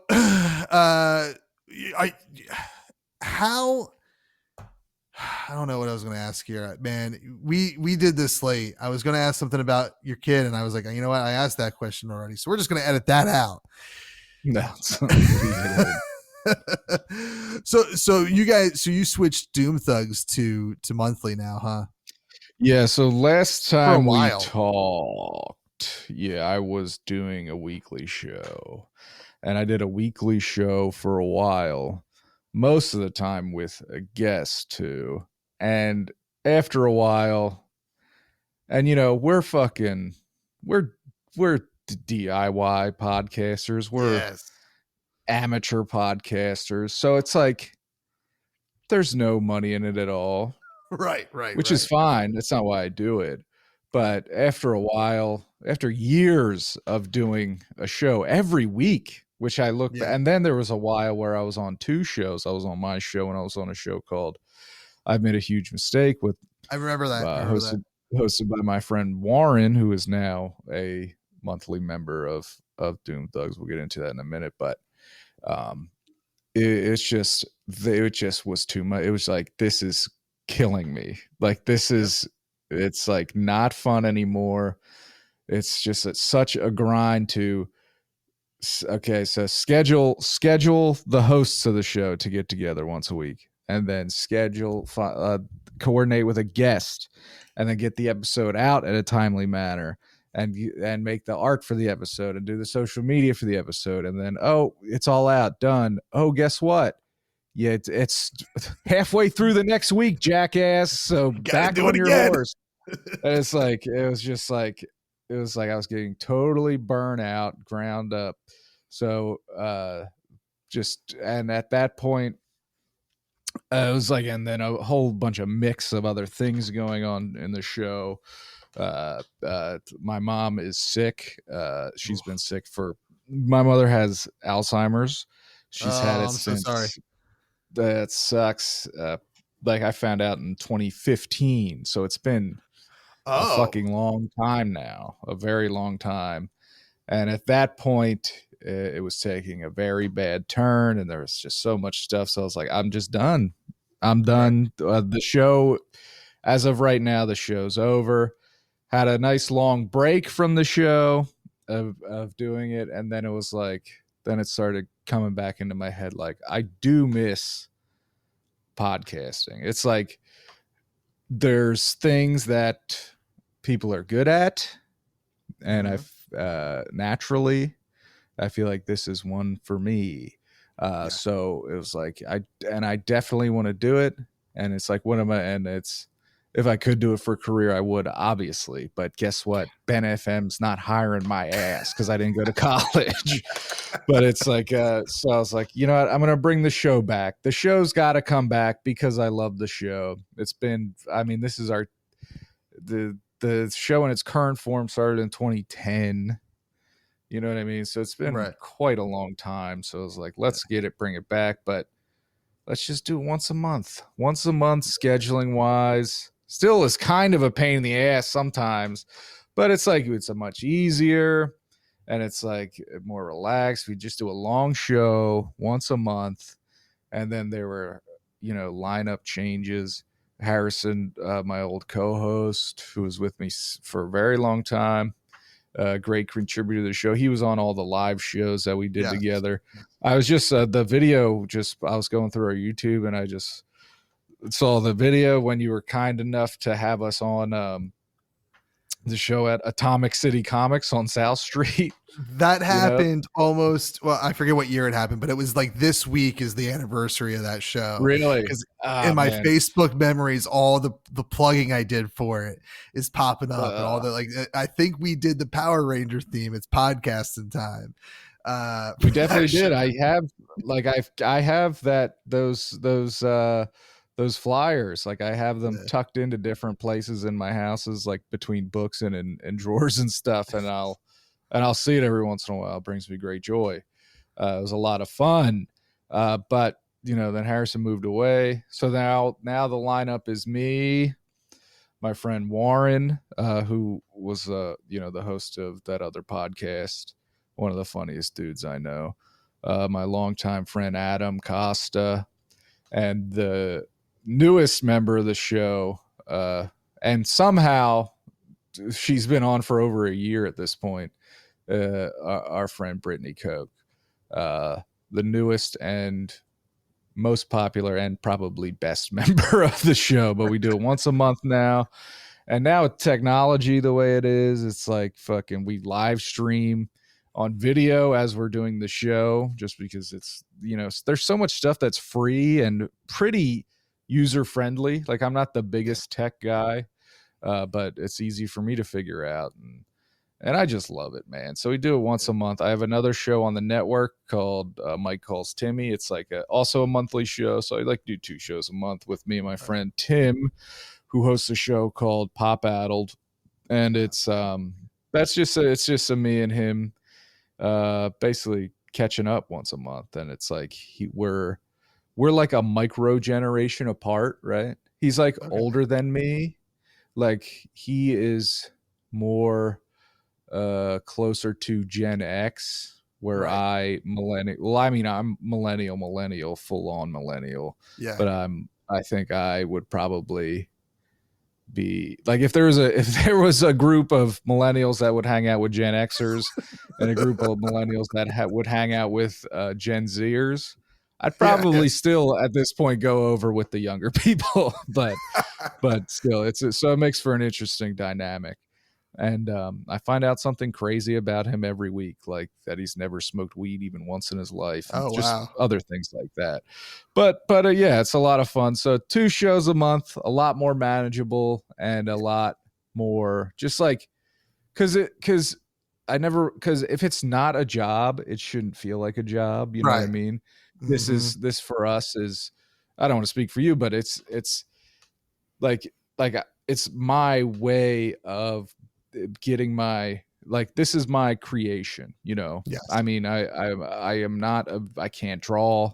how I don't know what I was going to ask here, man. We did this late. I was going to ask something about your kid, and I was like, you know what? I asked that question already, so we're just going to edit that out. No, so you switched Doom Thugs to monthly now, huh? Yeah, so last time we while. talked, yeah, I was doing a weekly show. And I did a weekly show for a while, most of the time with a guest too. And after a while, and we're DIY podcasters. We're amateur podcasters. So it's like there's no money in it at all. Right. Which is fine. That's not why I do it. But after a while, after years of doing a show every week, which I looked, and then there was a while where I was on two shows. I was on my show and I was on a show called I've Made a Huge Mistake with, I remember that. hosted by my friend Warren, who is now a monthly member of Doom Thugs. We'll get into that in a minute, but it just was too much. It was like, this is killing me. Like, this is, it's like not fun anymore. It's such a grind to, okay, so schedule the hosts of the show to get together once a week, and then coordinate with a guest, and then get the episode out in a timely manner, and make the art for the episode, and do the social media for the episode, and then, oh, it's all out, done. Oh, guess what? Yeah, it's halfway through the next week, jackass. So back on your horse. And it's like, it was like I was getting totally burnt out, ground up. So and at that point, it was like, and then a whole bunch of mix of other things going on in the show. My mom is sick. She's been sick my mother has Alzheimer's. She's had it I'm since. so sorry. That sucks. Like, I found out in 2015, so it's been a fucking long time now, a very long time. And at that point, it was taking a very bad turn, and there was just so much stuff. So I was like, I'm just done. I'm done. The show, as of right now, the show's over. Had a nice long break from the show of doing it, and then it was like, then it started coming back into my head, like, I do miss podcasting. It's like there's things that people are good at, and naturally I feel like this is one for me. So it was like, I definitely want to do it, and it's like, what am I? And it's, if I could do it for a career, I would, obviously. But guess what? Ben FM's not hiring my ass because I didn't go to college. But it's like, so I was like, you know what? I'm going to bring the show back. The show's got to come back because I love the show. It's been, I mean, this is the show in its current form started in 2010. You know what I mean? So it's been quite a long time. So I was like, let's bring it back. But let's just do it once a month, scheduling wise. Still is kind of a pain in the ass sometimes, but it's like, it's a much easier, and it's like more relaxed. We just do a long show once a month. And then there were, lineup changes. Harrison, my old co-host, who was with me for a very long time, great contributor to the show. He was on all the live shows that we did together. I was just the video, I was going through our YouTube, and I just saw the video when you were kind enough to have us on the show at Atomic City Comics on South Street. That happened almost, well, I forget what year it happened, but it was like this week is the anniversary of that show. Really? Because in my Facebook memories, all the plugging I did for it is popping up, and all the, like, I think we did the Power Ranger theme. It's podcasting time. We definitely did. I have those flyers. Like, I have them tucked into different places in my houses, like between books and drawers and stuff. And I'll see it every once in a while. It brings me great joy. It was a lot of fun. But then Harrison moved away. So now the lineup is me, my friend Warren, who was the host of that other podcast, one of the funniest dudes I know. My longtime friend Adam Costa, and the newest member of the show, and somehow she's been on for over a year at this point. Our friend Brittany Koch, the newest and most popular and probably best member of the show, but we do it once a month now. And now with technology the way it is, it's like fucking we live stream on video as we're doing the show, just because it's, you know, there's so much stuff that's free and pretty user friendly. Like I'm not the biggest tech guy, but it's easy for me to figure out. And I just love it, man. So we do it once a month. I have another show on the network called Mike Calls Timmy. It's like also a monthly show. So I like to do 2 shows a month with me and my friend Tim, who hosts a show called Pop Addled. And it's it's just a me and him basically catching up once a month. And it's like we're like a micro generation apart, right? He's like older than me. Like he is more closer to Gen X, where I millennial. Well, I mean, I'm millennial, full on millennial. Yeah. But I think I would probably be like if there was a group of millennials that would hang out with Gen Xers and a group of millennials that would hang out with Gen Zers. I'd probably still at this point go over with the younger people, but still, so it makes for an interesting dynamic. And I find out something crazy about him every week, like that he's never smoked weed even once in his life. Oh, just wow. other things like that. But yeah, it's a lot of fun. So 2 shows a month, a lot more manageable and a lot more just like because if it's not a job, it shouldn't feel like a job. You know what I mean? This for us is, I don't want to speak for you, but it's like it's my way of getting my, like, this is my creation, you know. Yes. I mean, I am not I can't draw,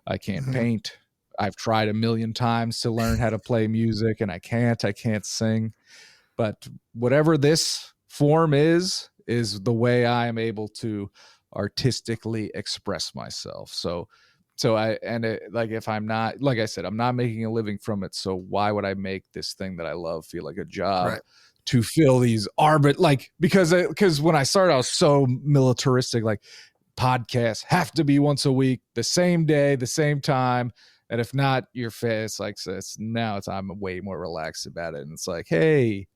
I can't paint. I've tried a million times to learn how to play music and I can't sing, but whatever this form is the way I am able to artistically express myself. So like if I'm not, like I said, I'm not making a living from it, so why would I make this thing that I love feel like a job to fill these because when I started I was so militaristic, like podcasts have to be once a week, the same day, the same time, and if not, you're fast. Like I'm way more relaxed about it, and it's like, hey,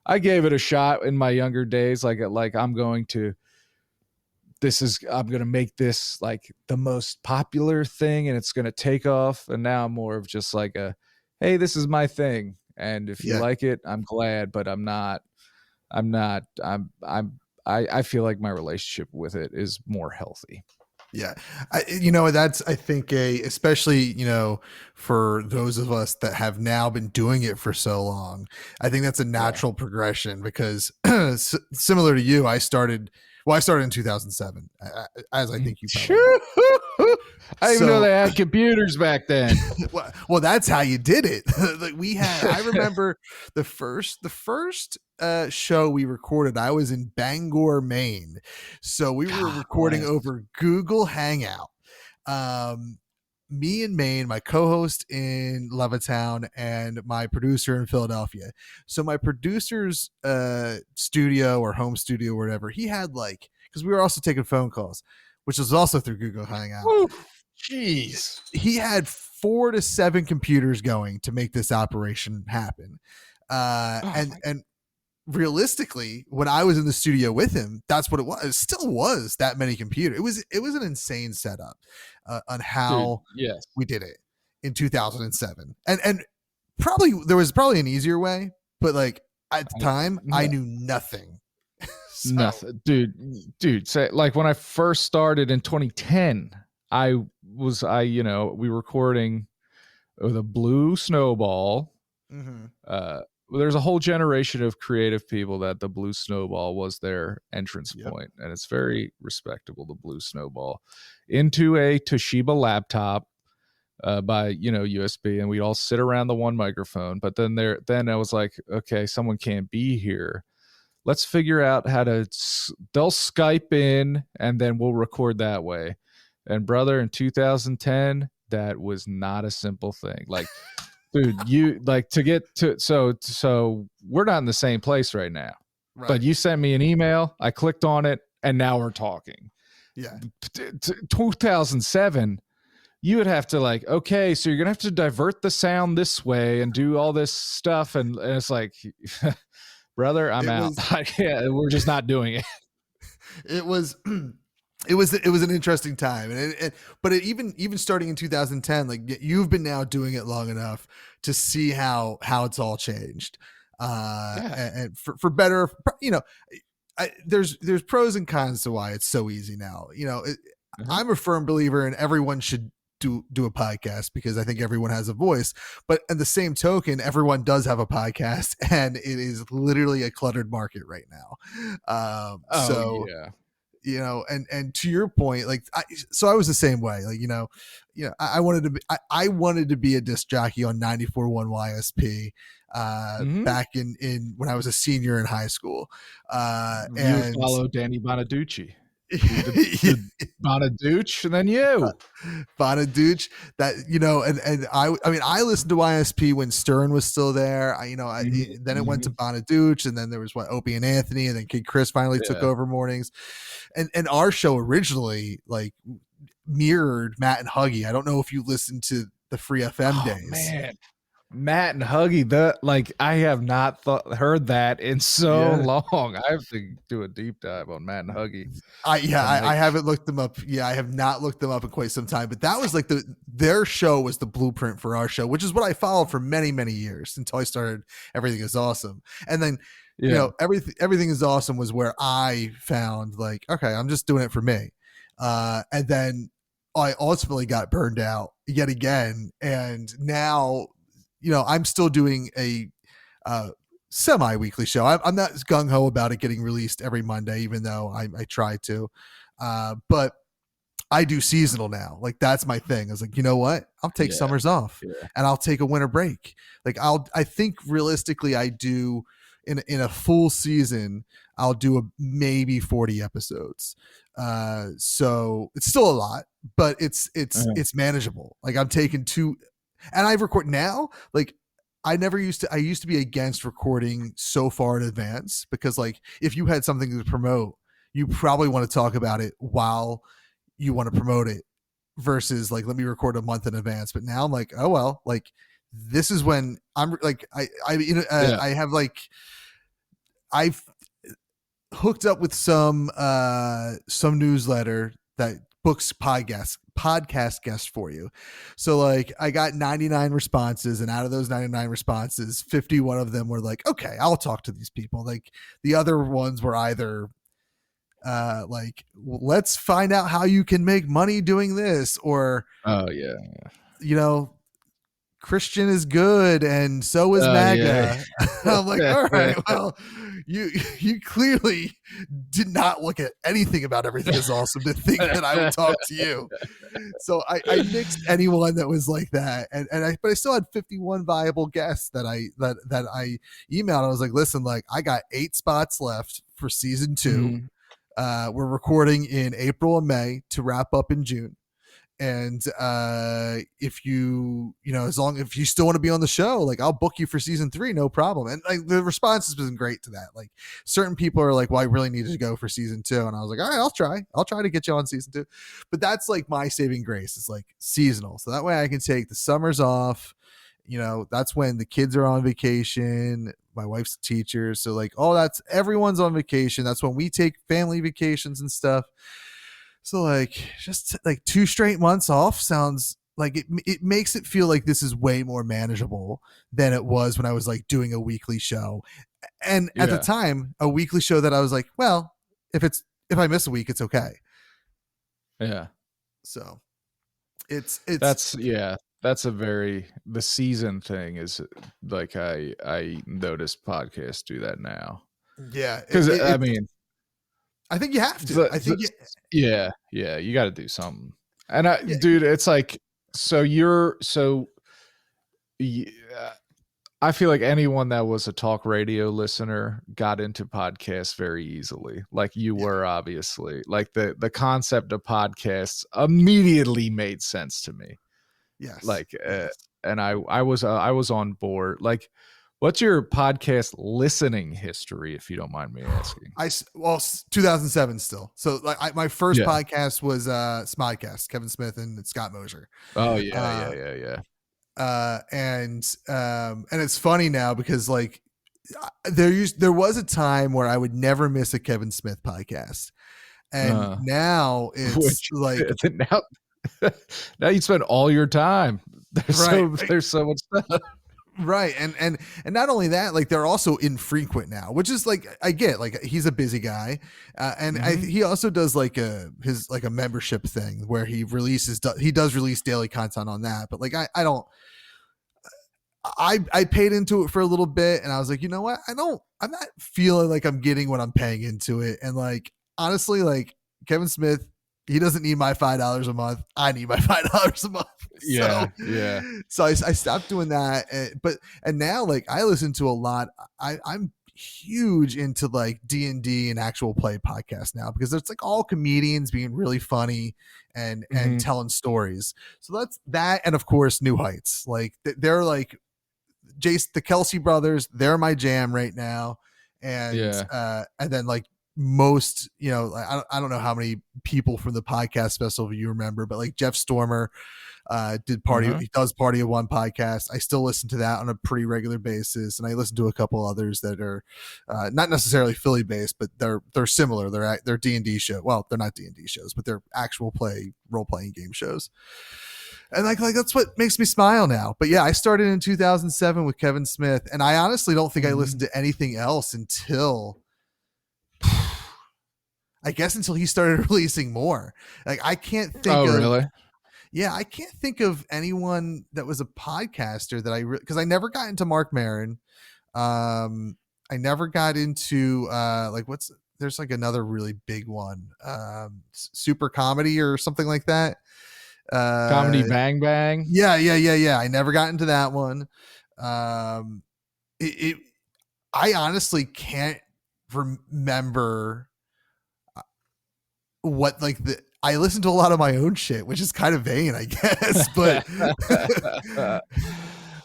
I gave it a shot in my younger days, like I'm going to make this like the most popular thing and it's going to take off. And now I'm more of just like hey, this is my thing. And if you like it, I'm glad, but I feel like my relationship with it is more healthy. Yeah. That's, I think, especially, for those of us that have now been doing it for so long, I think that's a natural progression because similar to you, I started in 2007, as I think you probably I didn't know they had computers back then. well, that's how you did it. Like I remember the first show we recorded, I was in Bangor, Maine. So we were recording over Google Hangout. Me in Maine, my co-host in Levittown, and my producer in Philadelphia. So my producer's studio or home studio or whatever, he had because we were also taking phone calls, which was also through Google Hangout. Jeez. He had 4 to 7 computers going to make this operation happen. And realistically, when I was in the studio with him, that's what it was. It still was that many computers. It was an insane setup on how we did it in 2007. And there was probably an easier way, but at the time I knew nothing. Nothing, dude. Say, like when I first started in 2010, we were recording the Blue Snowball. There's a whole generation of creative people that the Blue Snowball was their entrance point, and it's very respectable. The Blue Snowball into a Toshiba laptop by USB, and we'd all sit around the one microphone. But then I was like, okay, someone can't be here. Let's figure out how to. They'll Skype in, and then we'll record that way. And brother, in 2010, that was not a simple thing. Like dude, you like to get to so we're not in the same place right now. Right. But you sent me an email, I clicked on it, and now we're talking. Yeah. 2007, you would have to like, okay, so you're gonna have to divert the sound this way and do all this stuff, and it's like, brother, I'm out. We're just not doing it. It was it was an interesting time, but even starting in 2010, like you've been now doing it long enough to see how it's all changed, and for better, there's pros and cons to why it's so easy now. I'm a firm believer in everyone should do a podcast because I think everyone has a voice, but at the same token, everyone does have a podcast, and it is literally a cluttered market right now. And to your point, like, I was the same way. Like, I wanted to be a disc jockey on 94.1 YSP back in when I was a senior in high school. And follow Danny Bonaducci. Bonaduce, and then you Bonaduce, that and I listened to YSP when Stern was still there. Then it went to Bonaduce, and then there was Opie and Anthony, and then Kid Chris finally took over mornings, and our show originally like mirrored Matt and Huggy. I don't know if you listened to the Free FM days. Man. Matt and Huggy, I have not heard that in so long. I have to do a deep dive on Matt and Huggy. I haven't looked them up. Yeah, I have not looked them up in quite some time. But that was like their show was the blueprint for our show, which is what I followed for many, many years until I started Everything Is Awesome. And then Everything Is Awesome was where I found like, okay, I'm just doing it for me. And then I ultimately got burned out yet again, and now. I'm still doing a semi-weekly show. I'm not as gung-ho about it getting released every Monday, even though I try to. But I do seasonal now. Like, that's my thing. I was like, you know what? I'll take summers off and I'll take a winter break. Like, I think realistically I do in a full season, I'll do maybe 40 episodes. So it's still a lot, but it's manageable. Like, I'm taking two. And I record now, like I used to be against recording so far in advance because like if you had something to promote, you probably want to talk about it while you want to promote it versus like, let me record a month in advance. But now I'm like, oh, well, like this is when I'm like, I have like, I've hooked up with some newsletter that books podcast guests for you. So like I got 99 responses, and out of those 99 responses, 51 of them were like, okay, I'll talk to these people. Like the other ones were either like, let's find out how you can make money doing this, or Christian is good and so is MAGA. I'm like, all right, well, you clearly did not look at anything about Everything Is Awesome to think that I would talk to you. So I nixed anyone that was like that, but I still had 51 viable guests that I emailed. I was like, listen, like I got 8 spots left for season 2. We're recording in April and May to wrap up in June. And if if you still want to be on the show, like I'll book you for season 3, no problem. And like the response has been great to that. Like certain people are like, well, I really needed to go for season 2. And I was like, all right, I'll try to get you on season 2. But that's like my saving grace. It's like seasonal. So that way I can take the summers off. That's when the kids are on vacation. My wife's a teacher. So like, everyone's on vacation. That's when we take family vacations and stuff. So like just like 2 straight months off sounds like it makes it feel like this is way more manageable than it was when I was like doing a weekly show. And at the time, a weekly show that I was like, well, if I miss a week, it's okay. Yeah. So it's that's a very, the season thing is like, I noticed podcasts do that now. Yeah. Cause I think you have to. You got to do something. And dude, it's like, I feel like anyone that was a talk radio listener got into podcasts very easily. Like you were, obviously. Like the concept of podcasts immediately made sense to me. Yes. Like, and I was on board. Like, what's your podcast listening history, if you don't mind me asking? 2007 still. So like my first Yeah. podcast was Smodcast, Kevin Smith and Scott Moser. Oh yeah. And it's funny now because like there was a time where I would never miss a Kevin Smith podcast. And now it's like now now you spend all your time. There's so much stuff. Right. And not only that, like they're also infrequent now, which is like, I get like he's a busy guy. He also does like a membership thing where he does release daily content on that. But like, I paid into it for a little bit and I was like, you know what? I'm not feeling like I'm getting what I'm paying into it. And like, honestly, like Kevin Smith, he doesn't need my $5 a month. I need my $5 a month. So I stopped doing that. And now like I listen to a lot. I'm huge into like D&D and actual play podcasts now because it's like all comedians being really funny and telling stories. So that's that. And of course, New Heights. Like they're like the Kelsey brothers. They're my jam right now. And then like most, I don't know how many people from the podcast special you remember, but like Jeff Stormer did he does Party of One podcast. I still listen to that on a pretty regular basis, and I listen to a couple others that are not necessarily Philly based, but they're similar. They're D&D show. Well, they're not D&D shows, but they're actual role playing game shows. And like that's what makes me smile now. But yeah, I started in 2007 with Kevin Smith, and I honestly don't think I listened to anything else until he started releasing more. Like I can't think of really? Yeah, I can't think of anyone that was a podcaster that because I never got into Mark Maron. I never got into there's like another really big one, Super Comedy or something like that. Comedy Bang Bang. Yeah. I never got into that one. I honestly can't remember what like I listen to a lot of my own shit, which is kind of vain, I guess, but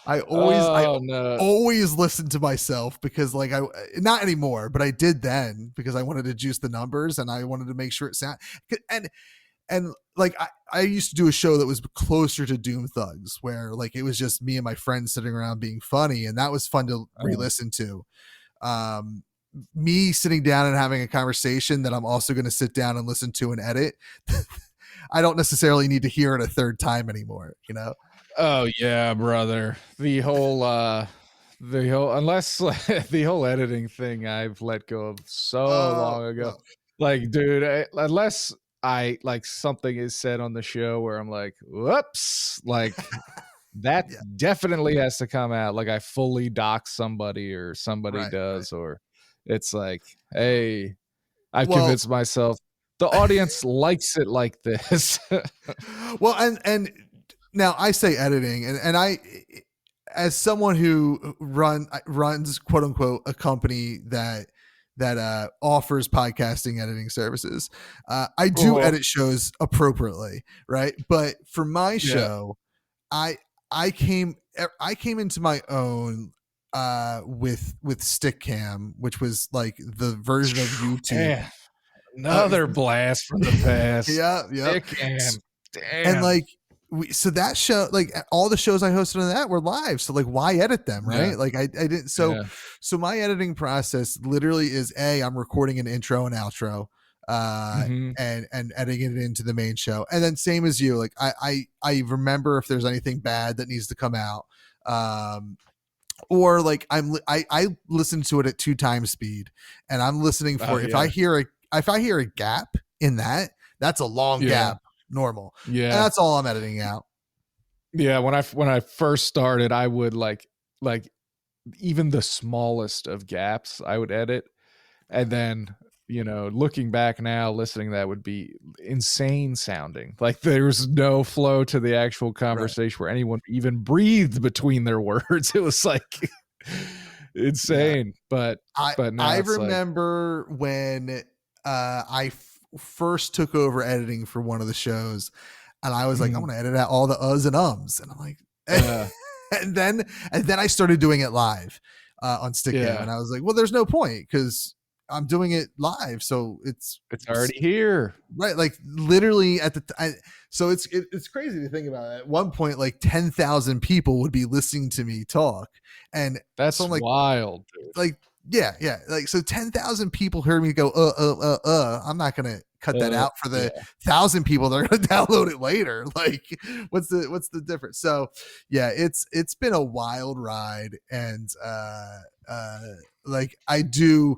I always listen to myself because like not anymore, but I did then because I wanted to juice the numbers and I wanted to make sure it sound and like I used to do a show that was closer to Doom Thugs where like it was just me and my friends sitting around being funny, and that was fun to re-listen to. Me sitting down and having a conversation that I'm also going to sit down and listen to and edit. I don't necessarily need to hear it a third time anymore, Oh yeah, brother. The whole unless the whole editing thing I've let go of so long ago. Like, dude, unless I like something is said on the show where I'm like, whoops, like that definitely has to come out. Like I fully dox somebody or somebody does, or it's like, hey, I've convinced myself the audience likes it like this. Well, and now I say editing, and I, as someone who runs quote unquote a company that offers podcasting editing services, I do edit shows appropriately, right? But for my show, I came into my own with Stickcam, which was like the version of YouTube. Another blast from the past. Yeah. Stickcam. Damn. And like so that show, like all the shows I hosted on that were live. So like why edit them, right? Yeah. Like I didn't. So my editing process literally is I'm recording an intro and outro and editing it into the main show. And then same as you, like I remember if there's anything bad that needs to come out. Or like I listen to it at 2 times speed, and I'm listening for if I hear a gap in that, that's a long gap. Normal. Yeah. And that's all I'm editing out. Yeah. When I first started, I would like even the smallest of gaps I would edit. And then, looking back now, listening to that would be insane sounding. Like there was no flow to the actual conversation where anyone even breathed between their words. It was like insane. But now I remember when I first took over editing for one of the shows, and I was like, I want to edit out all the uhs and ums, and I'm like, Uh, and then I started doing it live on Stickam, yeah, and I was like, well, there's no point because I'm doing it live, so it's it's already here. right, like literally at the so it's crazy to think about it. At one point, like 10,000 people would be listening to me talk, and so That's I'm like, wild, dude. like yeah, like so 10,000 people heard me go I'm not gonna cut that out for the Yeah. 1,000 people that are gonna download it later. Like what's the difference? So yeah, it's been a wild ride, and like I do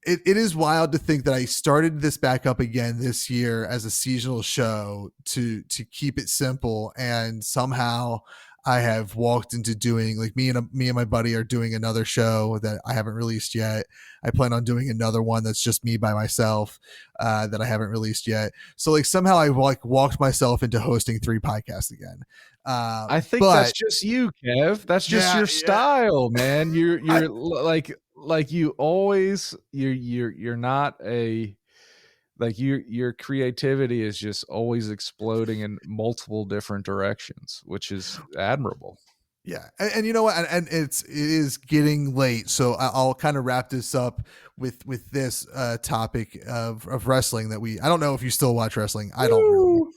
it is wild to think that I started this back up again this year as a seasonal show to keep it simple, and somehow I have walked into doing, like, me and my buddy are doing another show that I haven't released yet. I plan on doing another one that's just me by myself that I haven't released yet. So like somehow I like walked myself into hosting 3 podcasts again. I think that's But just you, Kev. That's just yeah, your yeah, style, man. You're I, like you always you're not a like your creativity is just always exploding in multiple different directions, which is admirable. yeah, and you know what? And it is getting late, so I'll kind of wrap this up with this topic of wrestling that I don't know if you still watch wrestling. I don't really. Woo!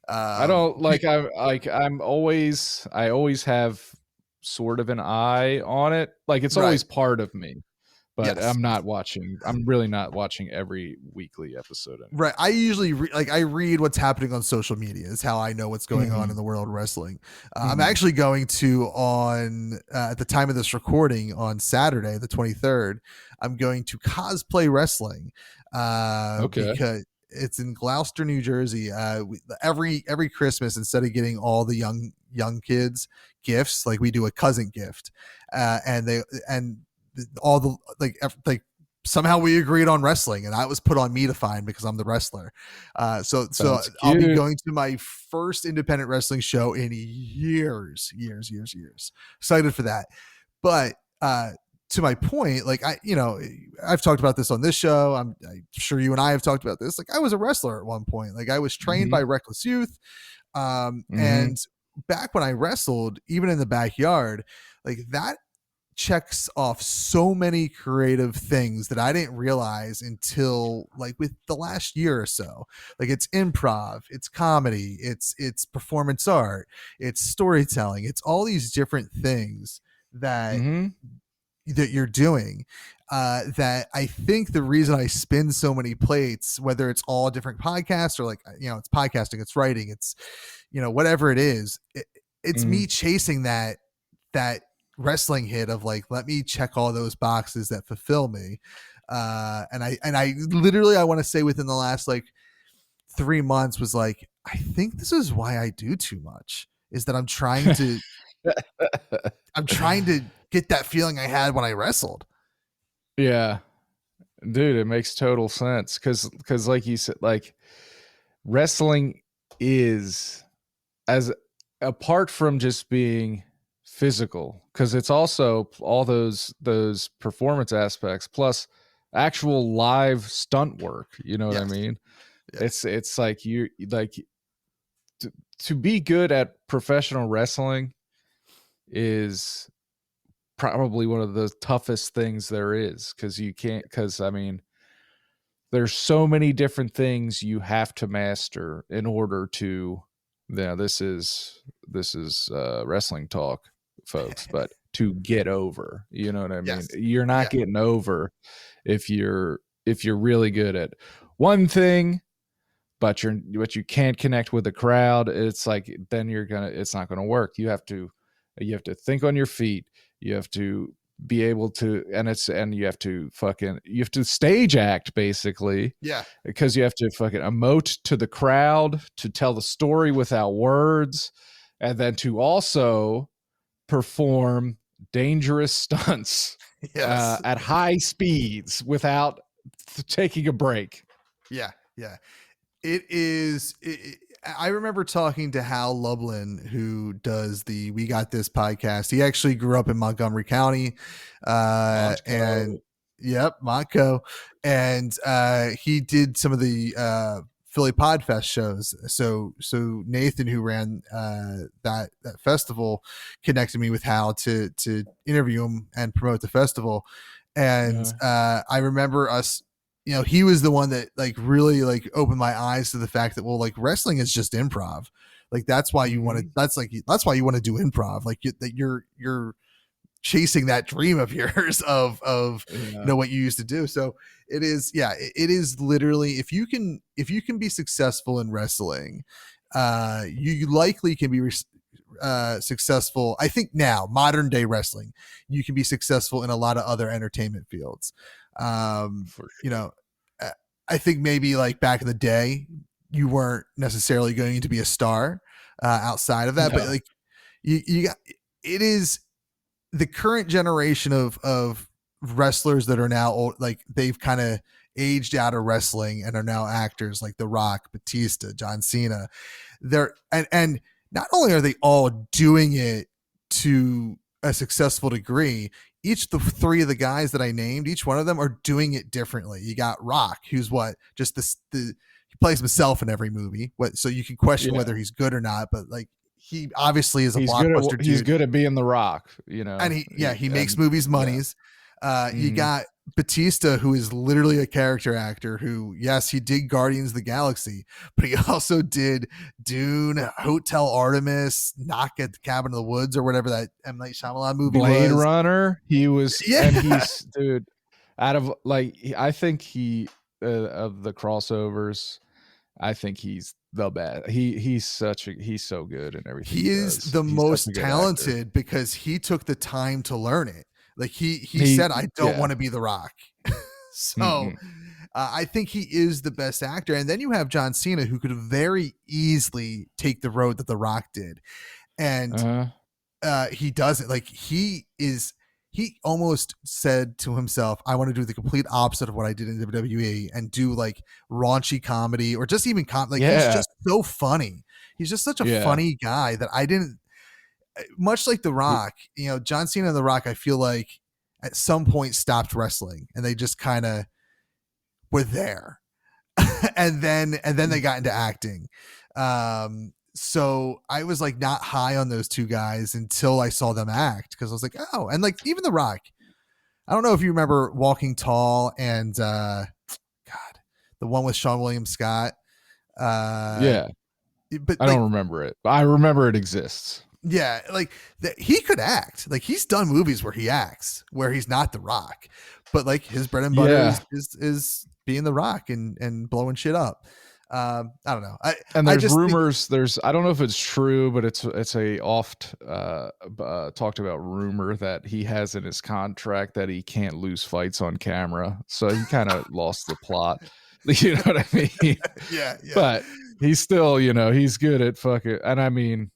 I don't I always have sort of an eye on it. Like it's Right. always part of me. But Yes. I'm really not watching every weekly episode anymore. Right. I usually I read what's happening on social media. Is how I know what's going on in Mhm. the world of wrestling. I'm Mhm. actually going to on at the time of this recording on Saturday, the 23rd. I'm going to cosplay wrestling Okay. because it's in Gloucester, New Jersey. Every Christmas, instead of getting all the young kids gifts, like we do a cousin gift, and all the like somehow we agreed on wrestling, and I was put on me to find because I'm the wrestler. So That's I'll be cute. going to my first independent wrestling show in years. Excited for that. But to my point, like I've talked about this on this show. I'm sure you and I have talked about this. Like I was a wrestler at one point. Like I was trained by Mhm. Reckless Youth. Mhm. And back when I wrestled, even in the backyard, like that checks off so many creative things that I didn't realize until like with the last year or so. Like it's improv, it's comedy, it's performance art, it's storytelling, it's all these different things that Mhm. you're doing. That I think the reason I spin so many plates, whether it's all different podcasts or like it's podcasting, it's writing, it's whatever it is, it's Mhm. me chasing that wrestling hit of like, let me check all those boxes that fulfill me. And I literally, I want to say within the last like 3 months was like, I think this is why I do too much, is that I'm trying to get that feeling I had when I wrestled. Yeah. Dude, it makes total sense cuz like you said, like wrestling is, as apart from just being physical, because it's also all those performance aspects plus actual live stunt work, you know what I Yes. mean? Yeah. It's like you like to be good at professional wrestling is probably one of the toughest things there is, because you can't, because I mean there's so many different things you have to master in order to, yeah, this is wrestling talk, folks, but to get over, you know what I mean? Yes. You're Yeah. not getting over if you're really good at one thing, but you can't connect with the crowd. It's like then it's not gonna work. You have to think on your feet. You have to be able to, and you have to stage act basically, Yeah. because you have to fucking emote to the crowd, to tell the story without words, and then to also perform dangerous stunts Yes. at high speeds without taking a break. Yeah. Yeah. It is. I remember talking to Hal Lublin, who does the We Got This podcast. He actually grew up in Montgomery County, and Monco. yep, Montco, and he did some of the Philly Podfest shows. So Nathan, who ran that festival, connected me with Hal to interview him and promote the festival. And I remember us, you know, he was the one that like really like opened my eyes to the fact that, well, like wrestling is just improv. Like that's why you want to, that's why you want to do improv. Like that you're chasing that dream of yours of you know what you used to do. So it is, it is literally, if you can be successful in wrestling, you likely can be successful. I think now modern day wrestling, you can be successful in a lot of other entertainment fields. For sure. You know, I think maybe like back in the day, you weren't necessarily going to be a star outside of that, but like you got, it is the current generation of wrestlers that are now old, like they've kind of aged out of wrestling and are now actors, like The Rock, Batista, John Cena. They're and not only are they all doing it to a successful degree, each the three of the guys that I named, each one of them are doing it differently. You got Rock, who's what, just he plays himself in every movie. So you can question whether he's good or not, but like he obviously is a blockbuster dude. He's good at being The Rock, you know. And he makes movies monies. You got Batista, who is literally a character actor who, yes, he did Guardians of the Galaxy, but he also did Dune, Hotel Artemis, Knock at the Cabin in the Woods, or whatever that M. Night Shyamalan movie Blade was. Runner. He was, and he's, dude, out of like, I think he, of the crossovers, I think he's the best. He's so good in everything. He is the most talented because he took the time to learn it. Like he said, I don't want to be The Rock. So I think he is the best actor. And then you have John Cena, who could very easily take the road that The Rock did. And he doesn't. Like he almost said to himself, I want to do the complete opposite of what I did in WWE and do like raunchy comedy or just even he's just so funny. He's just such a funny guy that I didn't, much like The Rock, you know, John Cena and The Rock, I feel like at some point stopped wrestling and they just kind of were there. and then they got into acting. So I was like not high on those two guys until I saw them act, because I was like, oh, and like even The Rock. I don't know if you remember Walking Tall and the one with Sean William Scott. But I don't remember it, but I remember it exists. Yeah, like he could act. Like he's done movies where he acts, where he's not The Rock, but like his bread and butter is being The Rock and blowing shit up. I don't know. There's rumors. I don't know if it's true, but it's a oft talked about rumor that he has in his contract that he can't lose fights on camera. So he kind of lost the plot. You know what I mean? Yeah. But he's still, you know, he's good at fucking. And I mean,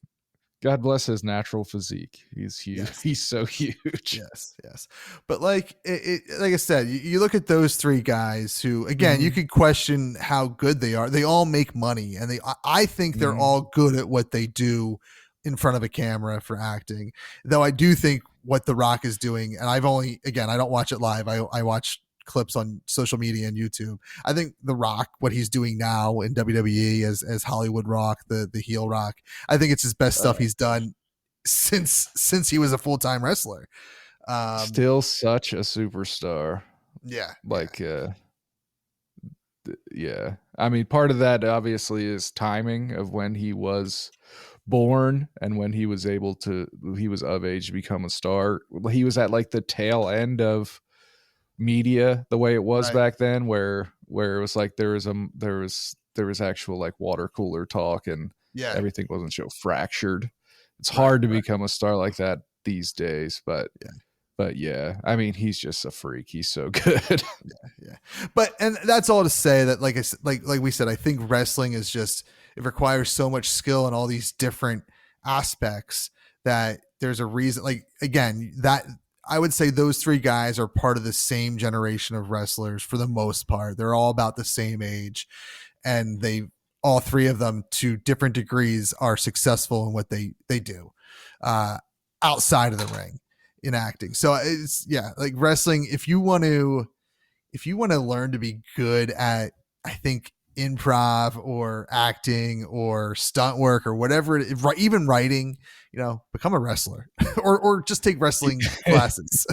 God bless his natural physique. He's huge. Yes. He's so huge. Yes. But like like I said, you look at those three guys who, again, you could question how good they are. They all make money, and I think they're all good at what they do in front of a camera for acting. Though I do think what The Rock is doing, and I don't watch it live. I watch clips on social media and YouTube. I think The Rock, what he's doing now in WWE as Hollywood Rock, the heel Rock, I think it's his best stuff he's done since he was a full-time wrestler. Still such a superstar. Yeah. I mean, part of that obviously is timing of when he was born and when he was of age to become a star. He was at like the tail end of media the way it was back then, where it was like there was actual like water cooler talk and everything wasn't so fractured. It's hard to become a star like that these days, but yeah, I mean, he's just a freak. He's so good. Yeah. But and that's all to say that, like I said, like we said, I think wrestling is just, it requires so much skill in all these different aspects that there's a reason. Like again, that I would say those three guys are part of the same generation of wrestlers for the most part. They're all about the same age, and all three of them to different degrees are successful in what they do outside of the ring in acting. So it's like wrestling. If you want to learn to be good at, I think improv or acting or stunt work or whatever, even writing, become a wrestler or just take wrestling classes.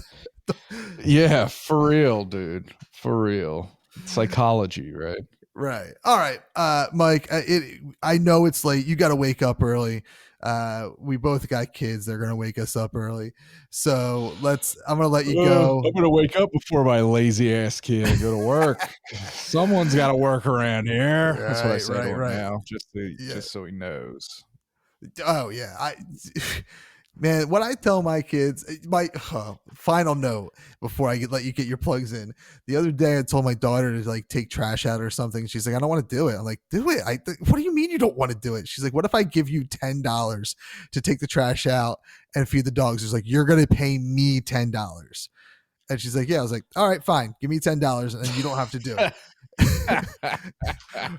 Yeah, for real, dude. For real. Psychology, right? Right. All right. Mike, I know it's late. You got to wake up early. We both got kids. They're going to wake us up early. So I'm going to let you go. I'm going to wake up before my lazy ass kid go to work. Someone's got to work around here. That's what I say to him now, just so he knows. Oh yeah. Man, what I tell my kids, final note before I let you get your plugs in. The other day, I told my daughter to like take trash out or something. She's like, I don't want to do it. I'm like, do it. What do you mean you don't want to do it? She's like, what if I give you $10 to take the trash out and feed the dogs? She's like, you're going to pay me $10. And she's like, yeah. I was like, all right, fine. Give me $10 and you don't have to do it.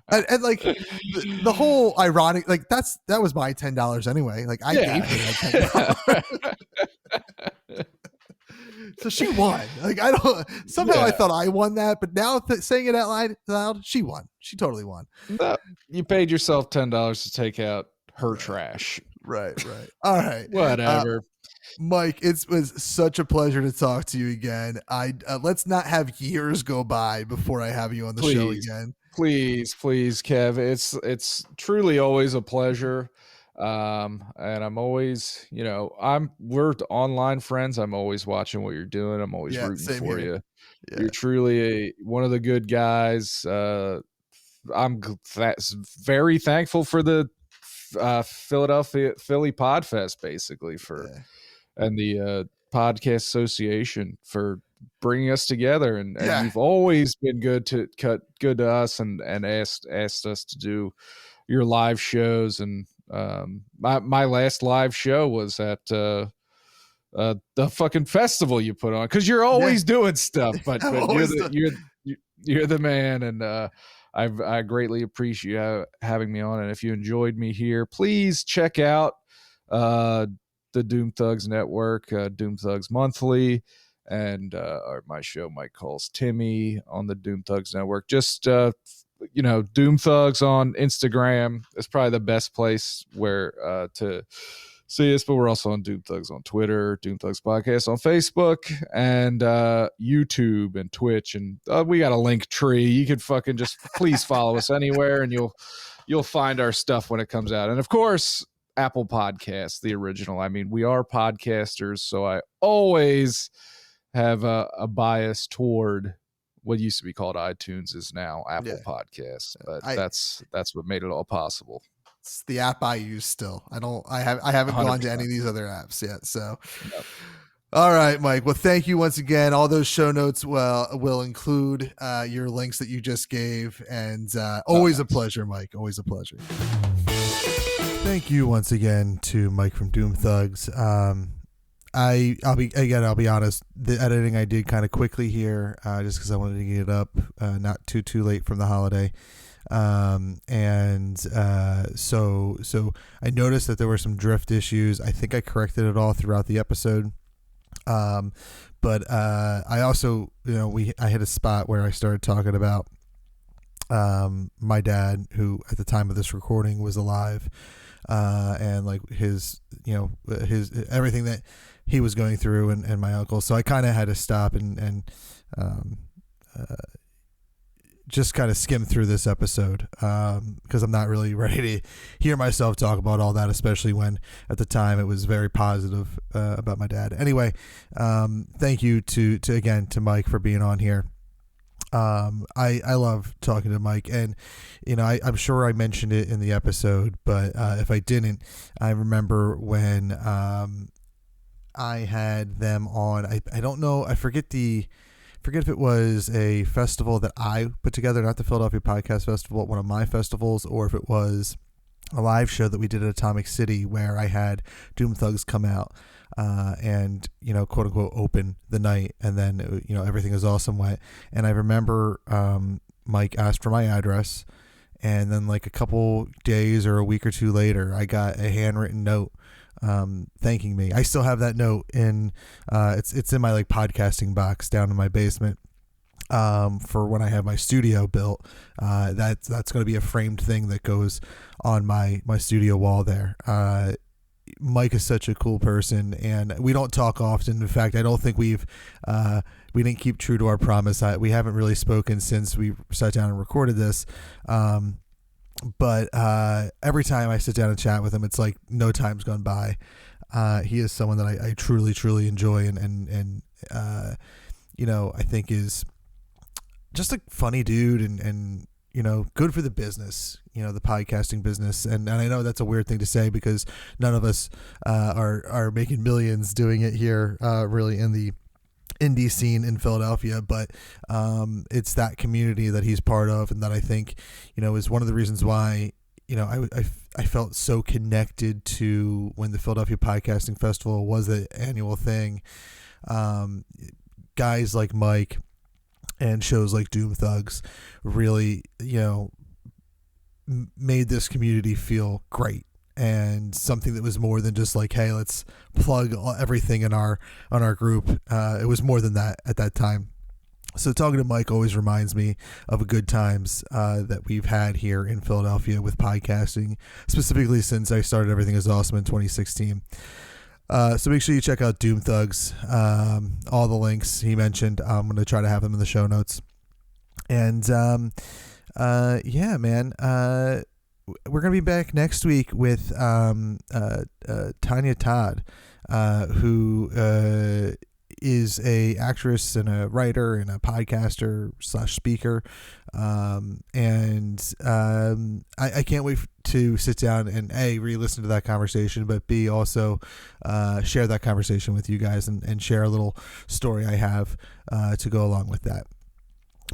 and like the whole ironic, like that was my $10 anyway. Like I gave her that $10. So she won. Like I thought I won that, but now saying it out loud, she won. She totally won. No, you paid yourself $10 to take out her trash. Right. All right. Whatever. Mike, it was such a pleasure to talk to you again. Let's not have years go by before I have you on the show again. Please, Kev. It's truly always a pleasure. And I'm always, we're online friends. I'm always watching what you're doing. I'm always rooting for you. Yeah. You're truly one of the good guys. I'm very thankful for the Philly Podfest, basically and the Podcast Association for bringing us together, and you've always been good to us and asked us to do your live shows. And my last live show was at the fucking festival you put on, because you're always doing stuff, but you're the man, and I greatly appreciate you having me on. And if you enjoyed me here, please check out the Doom Thugs Network, Doom Thugs Monthly, and my show, Mike Calls Timmy, on the Doom Thugs Network. Just Doom Thugs on Instagram is probably the best place where to see us, but we're also on Doom Thugs on Twitter, Doom Thugs Podcast on Facebook, and YouTube and Twitch, and we got a link tree. You can fucking just please follow us anywhere, and you'll find our stuff when it comes out. And of course, Apple Podcasts, the original. I mean, we are podcasters, so I always have a bias toward what used to be called iTunes is now Apple Podcasts. But that's what made it all possible. It's the app I use still. I haven't 100%. Gone to any of these other apps yet. So, All right, Mike. Well, thank you once again. All those show notes will include your links that you just gave, and always a pleasure, Mike. Always a pleasure. Thank you once again to Mike from Doom Thugs. I'll be honest. The editing I did kind of quickly here, just because I wanted to get it up not too late from the holiday. So I noticed that there were some drift issues. I think I corrected it all throughout the episode. But I also, I hit a spot where I started talking about my dad, who at the time of this recording was alive, and like his everything that he was going through, and my uncle. So I kind of had to stop and just kind of skim through this episode, because I'm not really ready to hear myself talk about all that, especially when at the time it was very positive about my dad. Anyway, thank you to Mike for being on here. I love talking to Mike, and I'm sure I mentioned it in the episode, but if I didn't, I remember when I had them on. I don't know. I forget if it was a festival that I put together, not the Philadelphia Podcast Festival, one of my festivals, or if it was a live show that we did at Atomic City where I had Doom Thugs come out and, quote unquote, open the night. And then, everything is awesome wet. And I remember Mike asked for my address. And then like a couple days or a week or two later, I got a handwritten note thanking me. I still have that note in it's in my like podcasting box down in my basement, for when I have my studio built. That's going to be a framed thing that goes on my studio wall there. Mike is such a cool person, and we don't talk often. In fact, I don't think we didn't keep true to our promise. We haven't really spoken since we sat down and recorded this. But every time I sit down and chat with him, it's like no time's gone by. He is someone that I truly, truly enjoy, and I think is just a funny dude, and good for the business, the podcasting business. And I know that's a weird thing to say because none of us are making millions doing it here, really in the indie scene in Philadelphia, but it's that community that he's part of, and that I think, is one of the reasons why, I felt so connected to when the Philadelphia Podcasting Festival was the annual thing. Guys like Mike and shows like Doom Thugs really, made this community feel great, and something that was more than just like, hey, let's plug everything on our group. It was more than that at that time. So talking to Mike always reminds me of a good times that we've had here in Philadelphia with podcasting, specifically since I started Everything Is Awesome in 2016. So make sure you check out Doom Thugs. All the links he mentioned, I'm going to try to have them in the show notes. And yeah, man, we're going to be back next week with Tanya Todd, who is a actress and a writer and a podcaster / speaker. And I can't wait to sit down and re-listen to that conversation, but B, also share that conversation with you guys and share a little story I have to go along with that.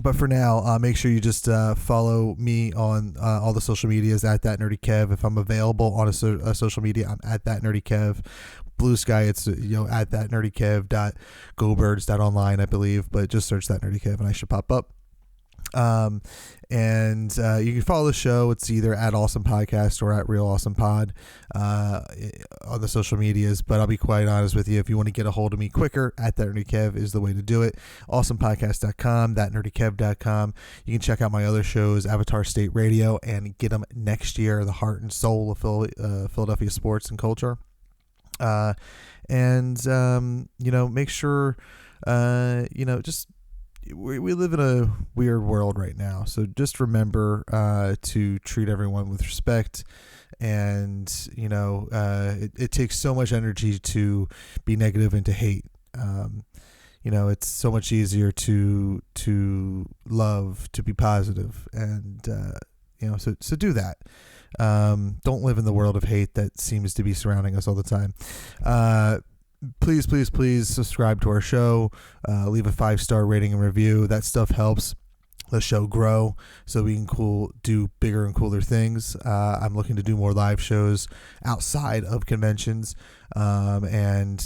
But for now, make sure you just follow me on all the social medias at That Nerdy Kev. If I'm available on a social media, I'm at That Nerdy Kev. Blue Sky, it's at That Nerdy Kev .gobirds.online, I believe, but just search That Nerdy Kev and I should pop up. And you can follow the show. It's either at Awesome Podcast or at Real Awesome Pod on the social medias. But I'll be quite honest with you, if you want to get a hold of me quicker, at That Nerdy Kev is the way to do it. AwesomePodcast.com, ThatNerdyKev.com. You can check out my other shows, Avatar State Radio and Get 'Em Next Year, the heart and soul of Philadelphia sports and culture. Make sure, just we live in a weird world right now, so just remember to treat everyone with respect. And it takes so much energy to be negative and to hate. It's so much easier to love, to be positive, and so do that. Don't live in the world of hate that seems to be surrounding us all the time. Please subscribe to our show. Leave a 5-star rating and review. That stuff helps the show grow so we can do bigger and cooler things. I'm looking to do more live shows outside of conventions, and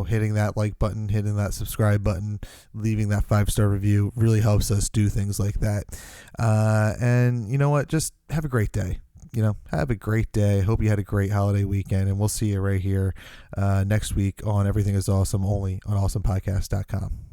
hitting that like button, hitting that subscribe button, leaving that 5-star review really helps us do things like that. And you know what, just have a great day. Have a great day. Hope you had a great holiday weekend, and we'll see you right here next week on Everything Is Awesome, only on awesomepodcast.com.